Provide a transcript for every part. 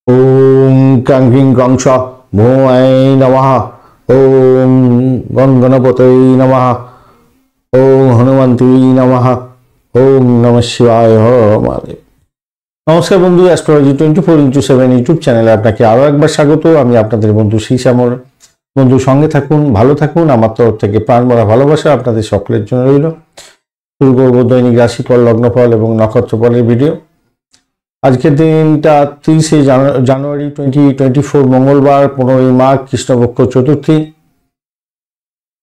ওম ক্রাং ক্রংশ ভূমায় নমঃ। ওম গণগণপতয়ে নমঃ। ওম হনুমন্তে নমঃ। ওম নমঃ শিবায়। মহাদেব। নমস্কার বন্ধু, অ্যাস্ট্রোলজি 24x7 ইউটিউব চ্যানেলে আপনাকে আরো একবার স্বাগত। আমি আপনাদের বন্ধু শ্রীশ্যামল। বন্ধু সঙ্গে থাকুন, ভালো থাকুন। আমার তরফ থেকে প্রাণ ভরা ভালোবাসা আপনাদের সকলের জন্য রইল। শুরু করবো দৈনিক রাশিফল, লগ্নফল এবং নক্ষত্রফলের ভিডিও। আজকের দিনটা 30 জানুয়ারি 2024 মঙ্গলবার, 15ই মাঘ, কৃষ্ণপক্ষ চতুর্থী।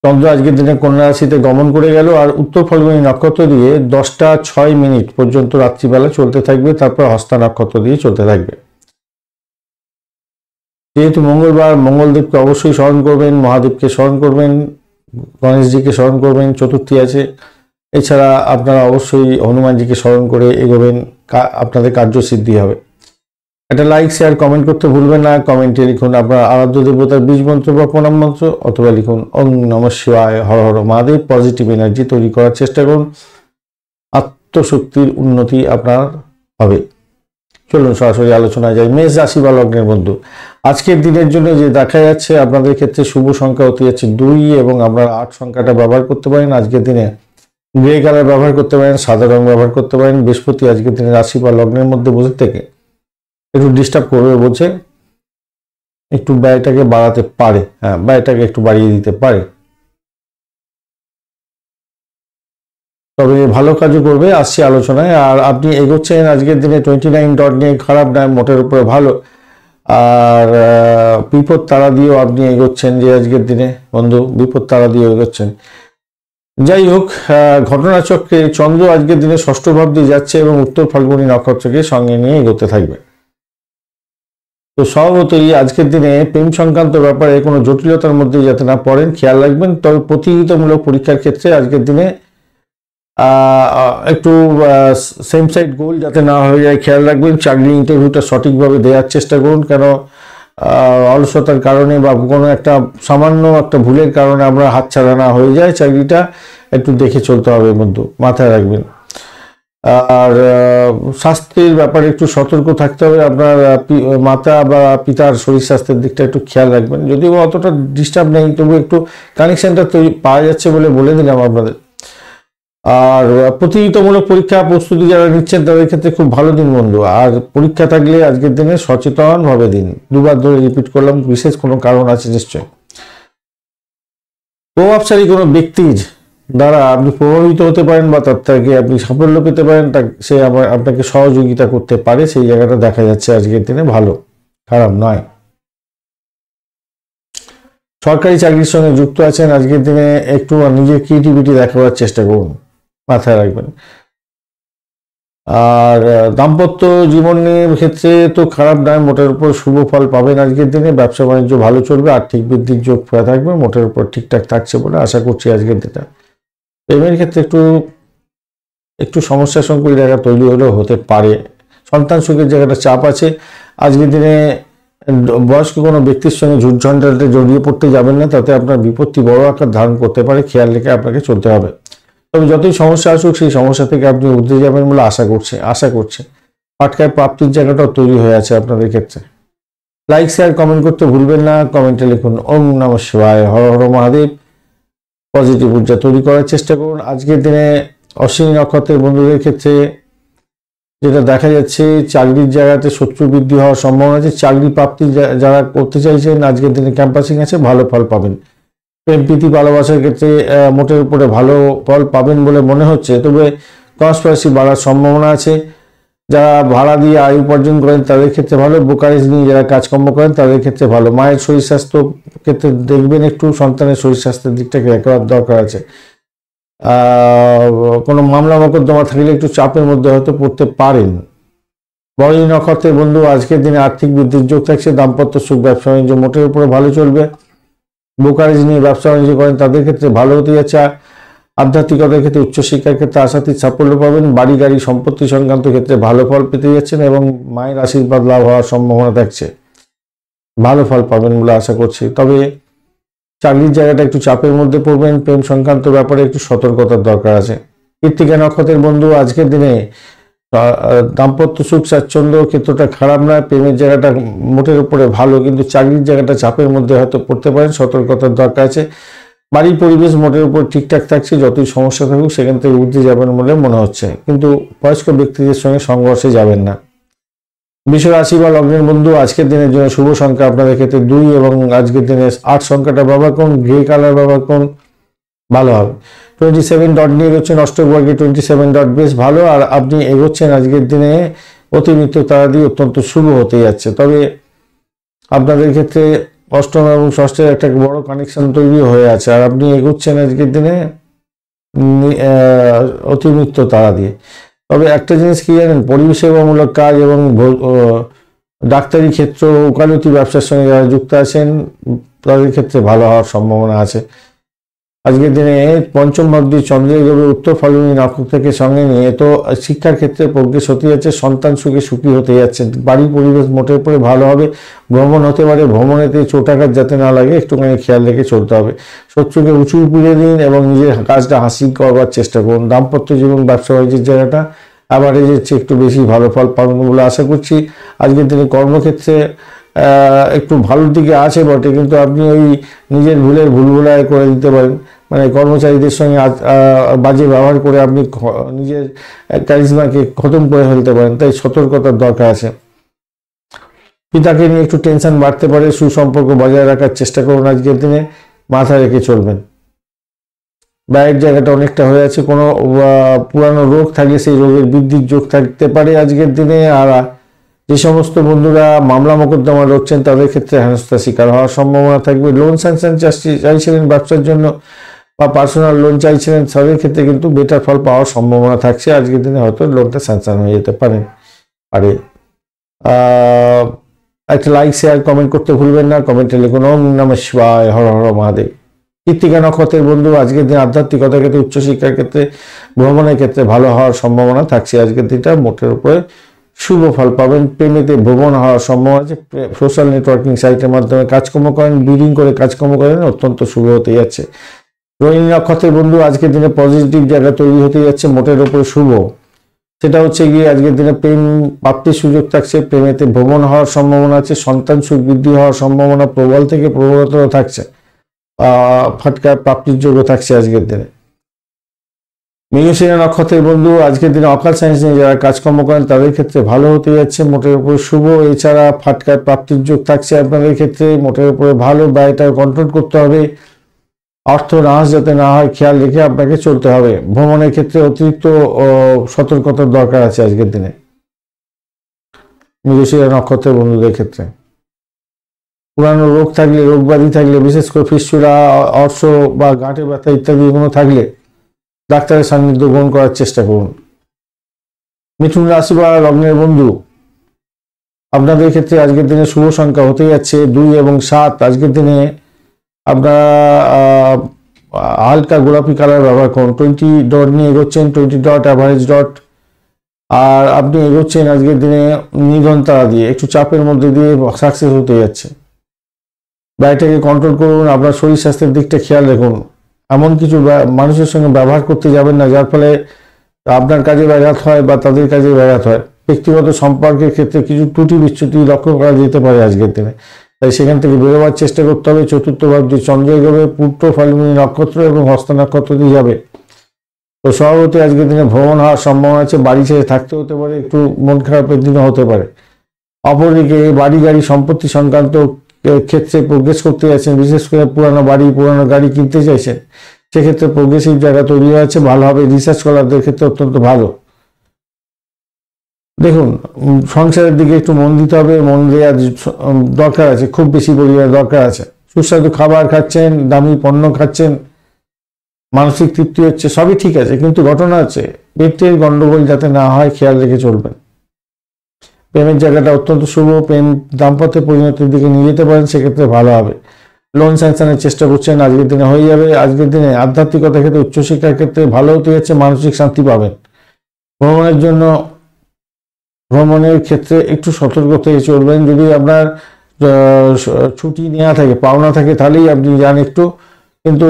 চন্দ্র আজকের দিনে কন্যা রাশিতে গমন করে গেল আর উত্তর ফাল্গুনী নক্ষত্র দিয়ে 10টা 6 মিনিট পর্যন্ত রাত্রিবেলা চলতে থাকবে, তারপর হস্তা নক্ষত্র দিয়ে চলতে থাকবে। যেহেতু মঙ্গলবার, মঙ্গলদেবকে অবশ্যই স্মরণ করবেন, মহাদেবকে স্মরণ করবেন, গণেশজিকে স্মরণ করবেন, চতুর্থী আছে। এছাড়া আপনারা অবশ্যই হনুমানজিকে স্মরণ করে এগোবেন, আপনাদের কার্যসিদ্ধি হবে। একটা লাইক, শেয়ার, কমেন্ট করতে ভুলবেন না। কমেন্টে লিখুন আপনার আরাধ্য দেবতার বীজ মন্ত্র বা প্রণাম মন্ত্র, অথবা লিখুন ওম নমঃ শিবায়, হর হর মহাদেব। পজিটিভ এনার্জি তৈরি করার চেষ্টা করুন, আত্মশক্তির উন্নতি আপনার হবে। চলুন সরাসরি আলোচনায় যাই। মেষ রাশি বা লগ্নের বন্ধু, আজকের দিনের জন্য যে দেখা যাচ্ছে আপনাদের ক্ষেত্রে শুভ সংখ্যা হতে যাচ্ছে 2 এবং আপনারা 8 সংখ্যাটা ব্যবহার করতে পারেন। আজকের দিনে গ্রে কালার ব্যবহার করতে পারেন, সাদা রং ব্যবহার করতে পারেন। বৃহস্পতি আজকের দিনে রাশি বা লগ্নের মধ্যে বসে থেকে একটু ডিস্টার্ব করবে, বলছে একটু ব্যয়টাকে বাড়াতে পারে, ব্যয়টাকে একটু বাড়িয়ে দিতে পারে, তবে ভালো কাজও করবে। আসছি আলোচনায়। আর আপনি এগোচ্ছেন আজকের দিনে 29 ডট নিয়ে, খারাপ নয়, মোটের উপরে ভালো। আর বিপদ তারা দিয়েও আপনি এগোচ্ছেন যে আজকের দিনে বন্ধু, বিপদ তারা দিয়ে এগোচ্ছেন। যাই হোক, ঘটনাচক্রে চন্দ্র আজকের দিনে ষষ্ঠ ভাব দিয়ে যাচ্ছে এবং উত্তর ফাল্গুনী নক্ষত্রকে সঙ্গে নিয়ে এগোতে থাকবে। তো স্বভাবতই আজকের দিনে প্রেম সংক্রান্ত ব্যাপারে কোনো জটিলতার মধ্যে যাতে না পড়েন খেয়াল রাখবেন। তবে প্রতিযোগিতামূলক পরীক্ষার ক্ষেত্রে আজকের দিনে একটু সেম সাইড গোল যাতে না হয়ে যায় খেয়াল রাখবেন। চাকরি ইন্টারভিউটা সঠিকভাবে দেওয়ার চেষ্টা করুন, কেন অলসতার কারণে বা কোনো একটা সামান্য একটা ভুলের কারণে আমরা হাতছাড়া না হয়ে যায় চাকরিটা, একটু দেখে চলতে হবে বন্ধু, মাথায় রাখবেন। আর স্বাস্থ্যের ব্যাপারে একটু সতর্ক থাকতে হবে। আপনার মাতা বা পিতার শরীর স্বাস্থ্যের দিকটা একটু খেয়াল রাখবেন। যদিও অতটা ডিস্টার্ব নেই, তবু একটু কানেকশনটা পাওয়া যাচ্ছে বলে দিলাম আপনাদের। আর প্রতিযোগিতামূলক পরীক্ষা প্রস্তুতি যারা নিচ্ছেন তাদের ক্ষেত্রে খুব ভালো দিন বন্ধু। আর পরীক্ষা থাকলে আজকের দিনে সচেতন ভাবে দিন। দুবার ধরে রিপিট করলাম, বিশেষ কোনো কারণ আছে নিশ্চয়। প্রভাবশালী কোনো ব্যক্তির দ্বারা আপনি প্রভাবিত হতে পারেন বা তার থেকে আপনি সাফল্য পেতে পারেন, সে আপনাকে সহযোগিতা করতে পারে, সেই জায়গাটা দেখা যাচ্ছে আজকের দিনে ভালো, খারাপ নয়। সরকারি চাকরির সঙ্গে যুক্ত আছেন, আজকের দিনে একটু নিজের ক্রিয়েটিভিটি দেখাবার চেষ্টা করুন, মাথায় রাখবেন। আর দাম্পত্য জীবনের ক্ষেত্রে তো খারাপ নয়, মোটের উপর শুভ ফল পাবেন আজকের দিনে। ব্যবসা বাণিজ্য ভালো চলবে, আর্থিক বৃদ্ধির যোগ হয়ে থাকবে, মোটের উপর ঠিকঠাক থাকছে বলে আশা করছি আজকের দিনটা। প্রেমের ক্ষেত্রে একটু সমস্যা সংকুল জায়গা তৈরি হলেও হতে পারে। সন্তান সুখের জায়গাটা চাপ আছে আজকের দিনে। বয়স্ক কোনো ব্যক্তির সঙ্গে ঝুটঝঞ্ঝাটে জড়িয়ে পড়তে যাবেন না, তাতে আপনার বিপত্তি বড় আকার ধারণ করতে পারে, খেয়াল রেখে আপনাকে চলতে হবে। তবে যতই সমস্যা আসুক সেই সমস্যা থেকে আপনি উঠতে যাবেন বলে আশা করছে। ফাটকায় প্রাপ্তির জায়গাটাও তৈরি হয়ে আছে আপনাদের ক্ষেত্রে। লাইক, শেয়ার, কমেন্ট করতে ভুলবেন না। কমেন্টে লিখুন ওম নমঃ শিবায়, হর হর মহাদেব। পজিটিভ ঊর্জা তৈরি করার চেষ্টা করুন। আজকের দিনে অশ্বিনী নক্ষত্রের বন্ধুদের ক্ষেত্রে যেটা দেখা যাচ্ছে, চাকরির জায়গাতে শত্রু বৃদ্ধি হওয়ার সম্ভাবনা আছে। চাকরি প্রাপ্তি যারা করতে চাইছেন আজকের দিনে ক্যাম্পাসিং আছে, ভালো ফল পাবেন। প্রেম প্রীতি ভালোবাসার ক্ষেত্রে মোটের উপরে ভালো ফল পাবেন বলে মনে হচ্ছে, তবে কনস্পিরেসি বাড়ার সম্ভাবনা আছে। যারা ভাড়া দিয়ে আয় উপার্জন করেন তাদের ক্ষেত্রে ভালো। ব্রোকারেজ নিয়ে যারা কাজকর্ম করেন তাদের ক্ষেত্রে ভালো। মায়ের শরীর স্বাস্থ্য ক্ষেত্রে দেখবেন একটু সন্তানের শরীর স্বাস্থ্যের দিকটাকে দেখার দরকার আছে। কোনো মামলা মোকদ্দমা থাকলে একটু চাপের মধ্যে হয়তো পড়তে পারেন। বরণী নক্ষত্রের বন্ধু, আজকের দিনে আর্থিক বৃদ্ধির যোগ থাকছে। দাম্পত্য সুখ, ব্যবসা বাণিজ্য মোটের উপরে ভালো চলবে। ব্রোকারেজ নিয়ে ব্যবসা বাণিজ্য করেন তাদের ক্ষেত্রে ভালো হতে যাচ্ছে। আধ্যাত্মিকতার ক্ষেত্রে, উচ্চশিক্ষার ক্ষেত্রে আশাতীত সাফল্য পাবেন। বাড়ি গাড়ি সম্পত্তি সংক্রান্ত ক্ষেত্রে ভালো ফল পেতে যাচ্ছেন এবং মায়ের আশীর্বাদ লাভ হওয়ার সম্ভাবনা থাকছে, ভালো ফল পাবেন বলে আশা করছি। তবে চাকরির জায়গাটা একটু চাপের মধ্যে পড়বেন। প্রেম সংক্রান্ত ব্যাপারে একটু সতর্কতার দরকার আছে। কৃত্তিকা নক্ষত্রের বন্ধু, আজকের দিনে দাম্পত্য সুখ স্বাচ্ছন্দ্য ক্ষেত্রটা খারাপ নয়, প্রেমের জায়গাটা মোটের উপরে ভালো, কিন্তু চাকরির জায়গাটা চাপের মধ্যে হয়তো পড়তে পারেন, সতর্কতার দরকার আছে। বাড়ির পরিবেশ মোটের উপর ঠিকঠাক থাকছে, যতই সমস্যা থাকুক সেখান থেকে উঠতে যাবেন বলে মনে হচ্ছে, কিন্তু বয়স্ক ব্যক্তিদের সঙ্গে সংঘর্ষে যাবেন না। বৃষ রাশি বা লগ্নের বন্ধু, আজকের দিনের জন্য শুভ সংখ্যা আপনাদের ক্ষেত্রে 2 এবং আজকের দিনে 8 সংখ্যাটা ব্যবহার করুন, গ্রে কালার ব্যবহার করুন, ভালো হবে। 27 ডট নিয়ে এগোচ্ছেন, অষ্টভাগ্যে 27 ডট বেশ ভালো, আর আপনি এগোচ্ছেন আজকের দিনে অতিরিক্ত তারা দিয়ে অত্যন্ত শুভ হতে যাচ্ছে। তবে আপনাদের ক্ষেত্রে অষ্টম এবং ষষ্ঠের একটা বড় কানেকশন তৈরি হয়ে আছে, আর আপনি এগোচ্ছেন আজকের দিনে অতিরিক্ত তারা দিয়ে। তবে একটা জিনিস কি জানেন, পরিবেশ সেবামূলক কাজ এবং ডাক্তারি ক্ষেত্র, ওকালতি ব্যবসার সঙ্গে যারা যুক্ত আছেন তাদের ক্ষেত্রে ভালো হওয়ার সম্ভাবনা আছে। আজকের দিনে পঞ্চম ভাবটি চন্দ্রের গভীর উত্তর ফাল্গুনী নক্ষত্রকে সঙ্গে নিয়ে তো শিক্ষার ক্ষেত্রে প্রোগ্রেস হতে যাচ্ছে, সন্তান সুখে সুখী হতে যাচ্ছে, বাড়ির পরিবেশ মোটের উপরে ভালো হবে। ভ্রমণ হতে পারে, ভ্রমণেতে চোটাঘাত যাতে না লাগে একটুখানি খেয়াল রেখে চলতে হবে। শত্রুকে উঁচু পুড়ে দিন এবং নিজের কাজটা হাসিল করবার চেষ্টা করুন। দাম্পত্য জীবন ব্যবসা বাণিজ্যের জায়গাটা অ্যাভারেজের চেয়ে একটু বেশি ভালো ফল পাবেন বলে আশা করছি। আজকের দিনে কর্মক্ষেত্রে একটু ভালোর দিকে আছে বটে, কিন্তু আপনি ওই নিজের ভুলভুলায় করে দিতে পারেন, মানে কর্মচারীদের সঙ্গে বাজে ব্যবহার করে আপনি নিজের ক্যারিজমাকে খতম করে ফেলতে পারেন, তাই সতর্কতার দরকার আছে। পিতাকে নিয়ে একটু টেনশন বাড়তে পারে, সুসম্পর্ক বজায় রাখার চেষ্টা করুন, আজকের দিনে মাথায় রেখে চলবেন। ব্যয়ের জায়গাটা অনেকটা হয়ে আছে, কোনো পুরানো রোগ থাকলে সেই রোগের বৃদ্ধির যোগ থাকতে পারে আজকের দিনে। আর যে সমস্ত বন্ধুরা মামলা মোকদ্দমা লড়ছেন তাদের ক্ষেত্রে হেনস্থার শিকার হওয়ার সম্ভাবনা থাকবে। লোন স্যাংশন চাইছিলেন ব্যবসার জন্য বা পার্সোনাল লোন চাইছিলেন, তাদের ক্ষেত্রে কিন্তু বেটার ফল পাওয়ার সম্ভাবনা থাকছে, আজকের দিনে হয়তো লোনটা স্যাংশন হয়ে যেতে পারে। একটা লাইক শেয়ার কমেন্ট করতে ভুলবেন না, কমেন্টে লিখুন ওম নমঃ শিবায়, হর হর মহাদেব। কৃত্তিকা নক্ষত্রের বন্ধু, আজকের দিন আধ্যাত্মিকতার ক্ষেত্রে, উচ্চশিক্ষার ক্ষেত্রে, ভ্রমণের ক্ষেত্রে ভালো হওয়ার সম্ভাবনা থাকছে, আজকের দিনটা মোটের উপরে শুভ ফল পাবেন। প্রেমেতে ভ্রমণ হওয়ার সম্ভাবনা আছে, সোশ্যাল নেটওয়ার্কিং সাইটের মাধ্যমে কাজকর্ম করেন, বিডিং করে কাজকর্ম করেন, অত্যন্ত শুভ হতে যাচ্ছে। রোহিণী নক্ষত্রের বন্ধু, আজকের দিনে পজিটিভ জায়গা তৈরি হতে যাচ্ছে, মোটের উপরে শুভ। সেটা হচ্ছে গিয়ে আজকের দিনে প্রেম প্রাপ্তির সুযোগ থাকছে, প্রেমেতে ভ্রমণ হওয়ার সম্ভাবনা আছে, সন্তান সুখ বৃদ্ধি হওয়ার সম্ভাবনা প্রবল থেকে প্রবলতর থাকছে, ফাটকা প্রাপ্তির যোগ্য থাকছে আজকের দিনে। মৃগশিরা নক্ষত্রের বন্ধু, আজকের দিনে অকাল সায়েন্স নিয়ে যারা কাজকর্ম করেন তাদের ক্ষেত্রে ভালো হতে যাচ্ছে, মোটের উপরে শুভ। এছাড়া ফাটকার প্রাপ্তির যোগ থাকছে আপনাদের ক্ষেত্রে, মোটের উপরে ভালো। ব্যয়টা কন্ট্রোল করতে হবে, অর্থ নাশ যাতে না হয় খেয়াল রেখে আপনাকে চলতে হবে। ভ্রমণের ক্ষেত্রে অতিরিক্ত সতর্কতার দরকার আছে আজকের দিনে মৃগশিরা নক্ষত্রের বন্ধুদের ক্ষেত্রে। পুরানো রোগ থাকলে, রোগব্যাধি থাকলে, বিশেষ করে ফিস্টুলা, অর্শ বা গাঁটে ব্যথা ইত্যাদি এগুলো থাকলে ডাক্তারের সান্নিধ্য গ্রহণ করার চেষ্টা করুন। মিথুন রাশি বা লগ্নের বন্ধু, আপনাদের ক্ষেত্রে আজকের দিনে শুভ সংখ্যা হতে যাচ্ছে 2 এবং 7। আজকের দিনে আপনারা হালকা গোলাপি কালার ব্যবহার করুন। 20 ডট নিয়ে এগোচ্ছেন, 20 ডট অ্যাভারেজ ডট, আর আপনি এগোচ্ছেন আজকের দিনে নিধন তারা দিয়ে, একটু চাপের মধ্যে দিয়ে সাকসেস হতে যাচ্ছে। ব্যয়টাকে কন্ট্রোল করুন, আপনার শরীর স্বাস্থ্যের দিকটা খেয়াল রাখুন। এমন কিছু মানুষের সঙ্গে ব্যবহার করতে যাবেন না যার ফলে আপনার কাজে ব্যাঘাত হয় বা তাদের কাজে ব্যাঘাত হয়। ব্যক্তিগত সম্পর্কের ক্ষেত্রে কিছু ত্রুটি বিচ্যুতি লক্ষ্য করা যেতে পারে আজকের দিনে, তাই সেখান থেকে বেরোবার চেষ্টা করতে হবে। চতুর্থ ভাবটি চন্দ্র এগোবে পূর্ণ ফাল্গুনী নক্ষত্র এবং হস্ত নক্ষত্র দিয়ে যাবে, তো স্বভাবতই আজকের দিনে ভ্রমণ হওয়ার সম্ভাবনা আছে। বাড়ি ছেড়ে থাকতে হতে পারে, একটু মন খারাপের দিনও হতে পারে। অপরদিকে বাড়ি গাড়ি সম্পত্তি সংক্রান্ত ক্ষেত্রে প্রোগ্রেস করতে যাচ্ছেন, বিশেষ করে পুরানো বাড়ি পুরানো গাড়ি কিনতে চাইছেন, সেক্ষেত্রে প্রোগ্রেসিভ জায়গা তৈরি হয়েছে, ভালো হবে। রিসার্চ স্কলারদের ক্ষেত্রে অত্যন্ত ভালো। দেখুন, সংসারের দিকে একটু মন দিতে হবে, মন দেওয়ার দরকার আছে, খুব বেশি পরিমাণে দরকার আছে। সুস্বাদু খাবার খাচ্ছেন, দামি পণ্য খাচ্ছেন, মানসিক তৃপ্তি হচ্ছে, সবই ঠিক আছে, কিন্তু ঘটনা আছে পেটের গন্ডগোল যাতে না হয় খেয়াল রেখে চলবেন। প্রেমের জায়গাটা অত্যন্ত শুভ, প্রেম দাম্পত্য পরিণতির দিকে নিয়ে যেতে পারেন, সেক্ষেত্রে ভালো হবে। লোন স্যাংশনের চেষ্টা করছেন, আজকের দিনে হয়ে যাবে। আজকের দিনে আধ্যাত্মিকতার ক্ষেত্রে, উচ্চশিক্ষার ক্ষেত্রে ভালো হতে যাচ্ছে, মানসিক শান্তি পাবেন। ভ্রমণের ক্ষেত্রে একটু সতর্ক থেকে চলবেন। যদি আপনার ছুটি নেওয়া থাকে, পাওনা থাকে, তাহলেই আপনি যান একটু, কিন্তু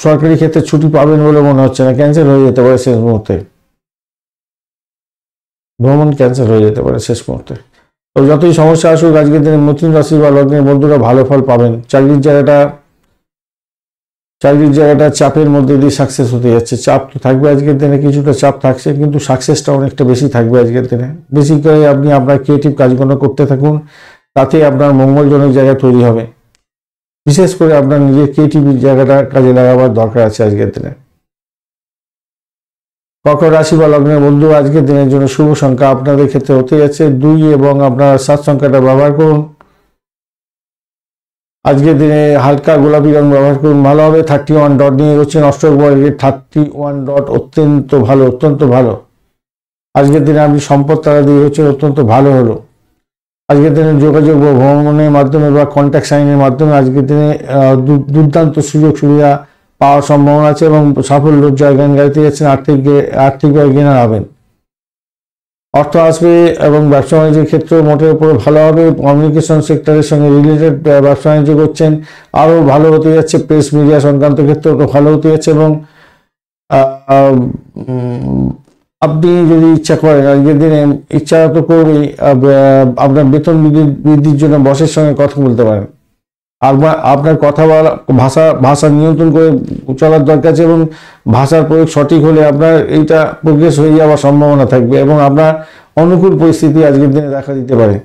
সরকারি ক্ষেত্রে ছুটি পাবেন বলে মনে হচ্ছে না, ক্যান্সেল হয়ে যেতে পারে শেষ মুহূর্তে। ভ্রমণ ক্যান্সেল হয়ে যেতে পারে শেষ মুহূর্তে। তো যতই সমস্যা আসুক আজকের দিনে মীন রাশি বা লগ্নের বন্ধুরা ভালো ফল পাবেন। চাকরির জায়গাটা চাপের মধ্যে দিয়ে সাকসেস হতে যাচ্ছে। চাপ তো থাকবে আজকের দিনে, কিছুটা চাপ থাকছে, কিন্তু সাকসেসটা অনেকটা বেশি থাকবে আজকের দিনে। বেশি করে আপনি আপনার ক্রিয়েটিভ কাজগুলো করতে থাকুন, তাতে আপনার মঙ্গলজনক জায়গা তৈরি হবে। বিশেষ করে আপনার নিজের ক্রিয়েটিভ জায়গাটা কাজে লাগাবার দরকার আছে আজকের দিনে। কর্কট রাশি বা লগ্নের বন্ধু আজকের দিনের জন্য শুভ সংখ্যা আপনাদের ক্ষেত্রে হতে যাচ্ছে 2 এবং আপনার 7 সংখ্যাটা ব্যবহার করুন। আজকের দিনে হালকা গোলাপি রং ব্যবহার করুন, ভালো হবে। 31 ডট নিয়ে হচ্ছেন অষ্টক বর্গের 31 ডট অত্যন্ত ভালো। আজকের দিনে আপনি সম্পদ তারা দিয়ে হচ্ছেন অত্যন্ত ভালো হলো। আজকের দিনে যোগাযোগ বা ভ্রমণের মাধ্যমে বা কন্ট্যাক্ট সাইনের মাধ্যমে আজকের দিনে দুর্দান্ত সুযোগ সুবিধা পাওয়ার সম্ভাবনা আছে এবং সাফল্যের জায়গায় গাইতে যাচ্ছেন। আর্থিকভাবে জ্ঞান হবেন, অর্থ আসবে এবং ব্যবসা বাণিজ্যের ক্ষেত্রে মোটের উপরে ভালো হবে। কমিউনিকেশন সেক্টরের সঙ্গে রিলেটেড ব্যবসা বাণিজ্য করছেন, আরও ভালো হতে যাচ্ছে। প্রেস মিডিয়া সংক্রান্ত ক্ষেত্রে ভালো হতে যাচ্ছে এবং আপনি যদি ইচ্ছা করেন আজকের দিনে, ইচ্ছা তো করবেই, আপনার বেতন বৃদ্ধির জন্য বসের সঙ্গে কথা বলতে পারেন। আপনার কথা বলা ভাষা নিয়ন্ত্রণ করে চলার দরকার আছে এবং ভাষার প্রয়োগ সঠিক হলে আপনার এইটা প্রোগ্রেস হয়ে যাওয়ার সম্ভাবনা থাকবে এবং আপনার অনুকূল পরিস্থিতি আজকের দিনে দেখা দিতে পারে।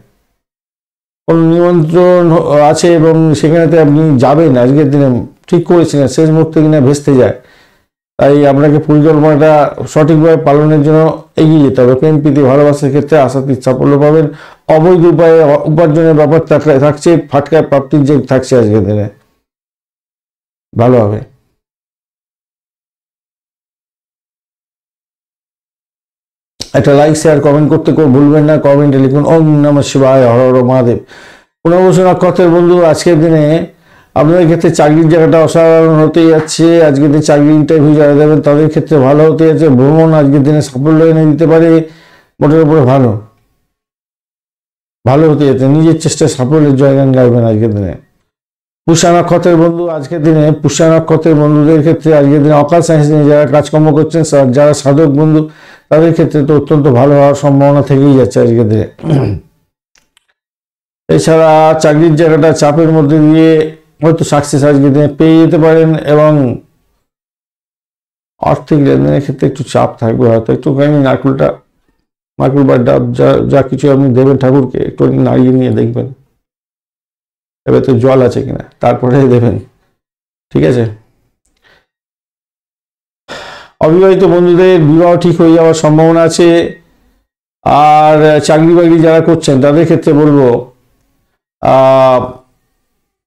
কোনো নিমন্ত্রণ আছে এবং সেখানেতে আপনি যাবেন আজকের দিনে, ঠিক করেছিলেন, শেষ মুহূর্তে কিনা ভেস্তে যায়। তাই আপনাকে পরিকল্পনাটা সঠিকভাবে পালনের জন্য এগিয়ে যেতে হবে। প্রেম প্রীতি ভালোবাসার ক্ষেত্রে আশাতীত সাফল্য পাবেন। অবৈধ উপায়ে উপার্জনের ব্যাপার থাকছে, ফাটকা প্রাপ্তির যে থাকছে আজকের দিনে ভালো হবে। একটা লাইক শেয়ার কমেন্ট করতে ভুলবেন না। কমেন্টে লিখুন ওম নমঃ শিবায়, হর হর মহাদেব। পুনর্বসু নক্ষত্রের বন্ধু আজকের দিনে আপনাদের ক্ষেত্রে চাকরির জায়গাটা অসাধারণ হতে যাচ্ছে। আজকের দিনে চাকরি ইন্টারভিউ যারা দেবেন তাদের ক্ষেত্রে ভালো হতে যাচ্ছে। ভ্রমণ আজকের দিনে সাফল্য এনে দিতে পারে, মোটের উপরে ভালো হতে যাচ্ছে। নিজের চেষ্টায় সাফল্যের জয়গান গাইবেন আজকের দিনে। পুষ্যা নক্ষত্রের বন্ধু আজকের দিনে, পুষ্যা নক্ষত্রের বন্ধুদের ক্ষেত্রে আজকের দিনে অকাল সায়েন্স নিয়ে যারা কাজকর্ম করছেন, যারা সাধক বন্ধু, তাদের ক্ষেত্রে তো অত্যন্ত ভালো হওয়ার সম্ভাবনা থেকেই যাচ্ছে আজকের দিনে। এছাড়া চাকরির জায়গাটা চাপের মধ্যে দিয়ে হয়তো সাকসেস আজকের দিনে পেয়ে যেতে পারেন এবং আর্থিক লেনদেনের ক্ষেত্রে একটু চাপ থাকবে, হয়তো একটুখানি নারকেল বা ডাব যা কিছু আপনি দেবেন ঠাকুরকে একটু নাড়িয়ে নিয়ে দেখবেন এবার তো জল আছে কিনা, তারপরে দেবেন, ঠিক আছে। অবিবাহিত বন্ধুদের বিবাহ ঠিক হয়ে যাওয়ার সম্ভাবনা আছে। আর চাকরি বাকরি যারা করছেন তাদের ক্ষেত্রে বলবো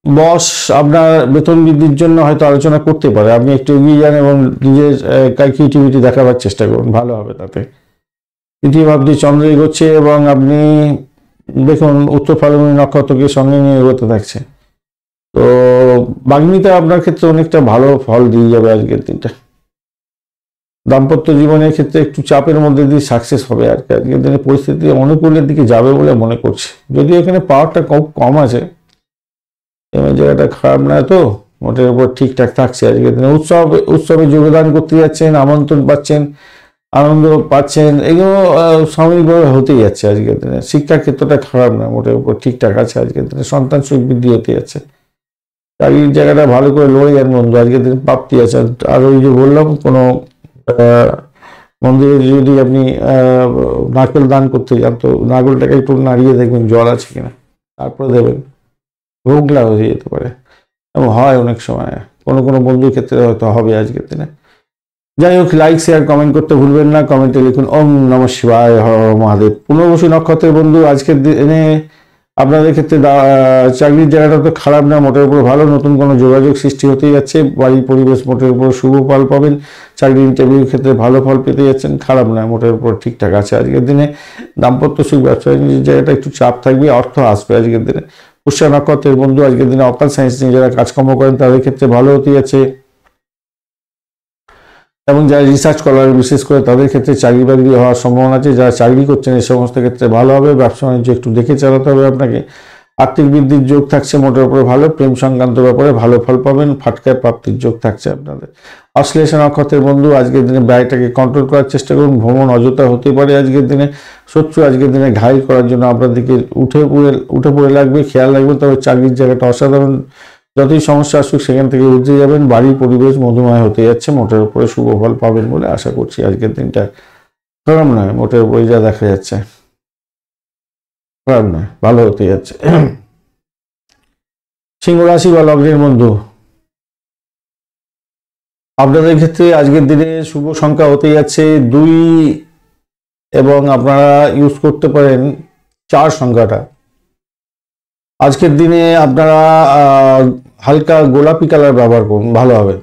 বস আপনার বেতন বৃদ্ধির জন্য হয়তো আলোচনা করতে পারে। আপনি একটু এগিয়ে যান এবং নিজের ক্রিয়েটিভিটি দেখাবার চেষ্টা করুন, ভালো হবে তাতে। তৃতীয় ভাবটি চন্দ্র এগোচ্ছে এবং আপনি দেখুন উত্তর ফাল্গুনী নক্ষত্রকে সঙ্গে নিয়ে এগোতে থাকছে। তো বাগ্মিতা আপনার ক্ষেত্রে অনেকটা ভালো ফল দিয়ে যাবে আজকের দিনটা। দাম্পত্য জীবনের ক্ষেত্রে একটু চাপের মধ্যে দিয়ে সাকসেস হবে আর কি। আজকের দিনে পরিস্থিতি অনুকূলের দিকে যাবে বলে মনে করছি, যদিও এখানে পাওয়ারটা খুব কম আছে, জায়গাটা খারাপ নয়, তো মোটের উপর ঠিকঠাক থাকছে আজকের দিনে। উৎসবে যোগদান করতে যাচ্ছেন, আমন্ত্রণ পাচ্ছেন, আনন্দ পাচ্ছেন, এগুলো সাময়িকভাবে হতেই যাচ্ছে আজকের দিনে। শিক্ষার ক্ষেত্রটা খারাপ নয়, মোটের উপর ঠিকঠাক আছে আজকের দিনে। সন্তান সুখ বৃদ্ধি হতে যাচ্ছে। চাকরির জায়গাটা ভালো করে লড়ে যান বন্ধু, আজকের দিনে প্রাপ্তি আছে। আর ওই যে বললাম, কোনো মন্দিরে যদি আপনি নারকেল দান করতে যান, তো নারকেলটাকে একটু নাড়িয়ে দেখবেন জল আছে কিনা, তারপরে দেবেন। ভোগলা হয়ে যেতে পারে এবং হয় অনেক সময়, কোনো বন্ধুর ক্ষেত্রে হয়তো হবে আজকের দিনে। যাই হোক, লাইক শেয়ার কমেন্ট করতে ভুলবেন না। কমেন্টে লিখুন ওম নমঃ শিবায়, হর হর মহাদেব। পুনর্বসু নক্ষত্রের বন্ধু আজকের দিনে আপনাদের ক্ষেত্রে চাকরির জায়গাটা তো খারাপ না, মোটের উপর ভালো। নতুন কোনো যোগাযোগ সৃষ্টি হতেই যাচ্ছে। বাড়ির পরিবেশ মোটের উপর শুভ ফল পাবেন। চাকরি ইন্টারভিউর ক্ষেত্রে ভালো ফল পেতে যাচ্ছেন, খারাপ নয়, মোটের উপর ঠিকঠাক আছে আজকের দিনে। দাম্পত্য সুখ, ব্যবসায় নিজের জায়গাটা একটু চাপ থাকবে, অর্থ আসবে আজকের দিনে। পুষ্যা নক্ষত্রের বন্ধু আজকের দিনে অকাল সায়েন্স নিয়ে যারা কাজকর্ম করেন তাদের ক্ষেত্রে ভালো হতে যাচ্ছে এবং যারা রিসার্চ করার বিশেষ করে তাদের ক্ষেত্রে চাকরি বাকরি হওয়ার সম্ভাবনা আছে। যারা চাকরি করছেন এই সমস্ত ক্ষেত্রে ভালো হবে। ব্যবসা বাণিজ্য একটু দেখে চালাতে হবে আপনাকে। আর্থিক বৃদ্ধির যোগ থাকছে মোটের উপরে ভালো, প্রেম সংক্রান্ত ব্যাপারে ভালো ফল পাবেন, ফাটকায় প্রাপ্তির যোগ থাকছে আপনাদের। অশ্লেষা নক্ষত্রের বন্ধু আজকের দিনে ব্যয়টাকে কন্ট্রোল করার চেষ্টা করুন, ভ্রমণ অযথা হতে পারে আজকের দিনে। শত্রু আজকের দিনে ঘায়ল করার জন্য আপনাদেরকে উঠে পড়ে লাগবে, খেয়াল রাখবেন। তবে চাকরির জায়গাটা অসাধারণ, যতই সমস্যা আসুক সেখান থেকে উঠে যাবেন, বাড়ির পরিবেশ মধুময় হতে যাচ্ছে, মোটের উপরে শুভ ফল পাবেন বলে আশা করছি। আজকের দিনটা খারাপ নয়, মোটের উপরে যা দেখা যাচ্ছে খারাপ নয়, ভালো হতে যাচ্ছে। সিংহ রাশি বা লগ্নের বন্ধু, আপনাদের ক্ষেত্রে আজকের দিনে শুভ সংখ্যা হতে যাচ্ছে 2 এবং আপনারা ইউজ করতে পারেন 4 সংখ্যাটা। আজকের দিনে আপনারা হালকা গোলাপি কালার ব্যবহার করুন, ভালো হবে।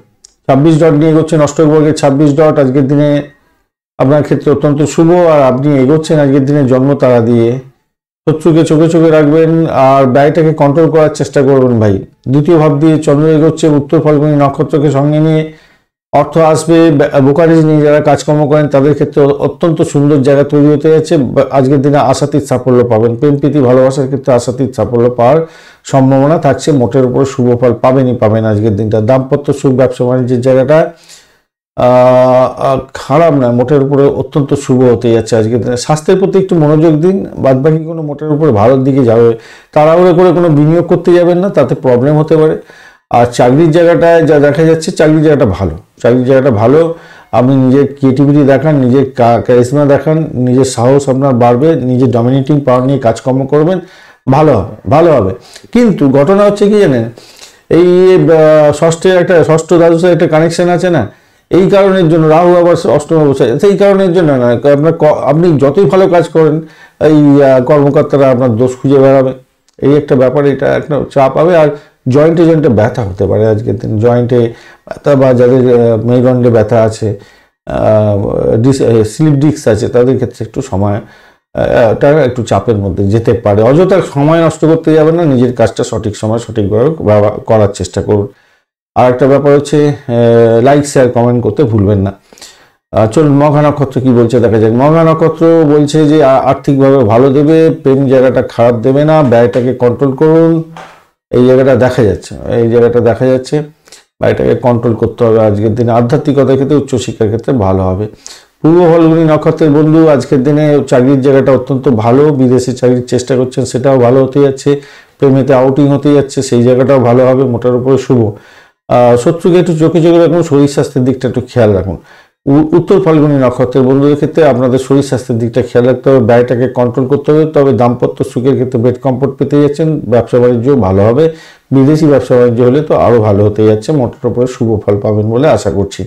26 ডট নিয়ে এগোচ্ছেন, অষ্টক বর্গের 26 ডট আজকের দিনে আপনার ক্ষেত্রে অত্যন্ত শুভ। আর আপনি এগোচ্ছেন আজকের দিনে জন্ম তারা দিয়ে। শত্রুকে চোখে চোখে রাখবেন আর ব্যয়টাকে কন্ট্রোল করার চেষ্টা করবেন ভাই। দ্বিতীয় ভাব দিয়ে চন্দ্র এগোচ্ছে, উত্তর ফাল্গুনী নক্ষত্রকে সঙ্গে নিয়ে অর্থ আসবে। ব্রোকারেজ নিয়ে যারা কাজকর্ম করেন তাদের ক্ষেত্রে অত্যন্ত সুন্দর জায়গা তৈরি হতে যাচ্ছে। আজকের দিনে আশাতীত সাফল্য পাবেন, প্রেম প্রীতি ভালোবাসার ক্ষেত্রে আশাতীত সাফল্য পাওয়ার সম্ভাবনা থাকছে, মোটের উপর শুভ ফল পাবেন আজকের দিনটা। দাম্পত্য সুখ, ব্যবসা বাণিজ্যের জায়গাটা খারাপ না, মোটের উপরে অত্যন্ত শুভ হতে যাচ্ছে আজকের দিনে। স্বাস্থ্যের প্রতি একটু মনোযোগ দিন, বাদবাকি কোনো মোটের উপরে ভালোর দিকে যাবে। তাড়াহুড়ো করে কোনো বিনিয়োগ করতে যাবেন না, তাতে প্রবলেম হতে পারে। আর চাকরির জায়গাটায় যা দেখা যাচ্ছে, চাকরির জায়গাটা ভালো। আপনি নিজের ক্রিয়েটিভিটি দেখান, নিজের ক্যারিজমা দেখান, নিজের সাহস আপনার বাড়বে, নিজের ডমিনেটিং পাওয়ার নিয়ে কাজকর্ম করবেন, ভালো হবে। কিন্তু ঘটনা হচ্ছে কি জানেন, এই ষষ্ঠ দ্বাদশের একটা কানেকশন আছে না, এই কারণের জন্য রাহু আবার অষ্টম অবস্থায়, সেই কারণের জন্য না, আপনি যতই ভালো কাজ করেন এই কর্মকর্তারা আপনার দোষ খুঁজে বেড়াবে, এই একটা ব্যাপার, এটা একটা চাপ হবে। আর জয়েন্টে ব্যথা হতে পারে আজকের দিন, জয়েন্টে ব্যথা বা যাদের মেরুদণ্ডে ব্যথা আছে, স্লিপ ডিস্ক আছে, তাদের ক্ষেত্রে একটু একটু চাপের মধ্যে যেতে পারে। অযথা সময় নষ্ট করতে যাবেন না, নিজের কাজটা সঠিক সময় সঠিকভাবে করার চেষ্টা করুন। আর একটা ব্যাপার হচ্ছে লাইক শেয়ার কমেন্ট করতে ভুলবেন না। চলুন মঘা নক্ষত্র কি বলছে দেখা যাক। মঘা নক্ষত্র বলছে যে আর্থিকভাবে ভালো দেবে, প্রেম জায়গাটা খারাপ দেবে না, ব্যয়টাকে কন্ট্রোল করুন, এই জায়গাটা দেখা যাচ্ছে। ব্যয়টাকে কন্ট্রোল করতে হবে আজকের দিনে। আধ্যাত্মিকতার ক্ষেত্রে, উচ্চশিক্ষার ক্ষেত্রে ভালো হবে। পূর্ব ফাল্গুনী নক্ষত্রের বন্ধু আজকের দিনে চাকরির জায়গাটা অত্যন্ত ভালো, বিদেশে চাকরির চেষ্টা করছেন সেটাও ভালো হতে যাচ্ছে, প্রেমেতে আউটিং হতে যাচ্ছে সেই জায়গাটাও ভালো হবে, মোটার উপরে শুভ। শত্রুকে একটু চোখে রাখুন, শরীর স্বাস্থ্যের দিকটা একটু খেয়াল রাখুন। উত্তর ফাল্গুনী নক্ষত্রের বন্ধুদের ক্ষেত্রে আপনাদের শরীর স্বাস্থ্যের দিকটা খেয়াল রাখতে হবে, ব্যয়টাকে কন্ট্রোল করতে হবে। তবে দাম্পত্য সুখের ক্ষেত্রে বেড কমফোর্ট পেতে যাচ্ছেন, ব্যবসা বাণিজ্য ভালো হবে, বিদেশি ব্যবসা বাণিজ্য হলে তো আরো ভালো হতে যাচ্ছে, মোটের উপরে শুভ ফল পাবেন বলে আশা করছি।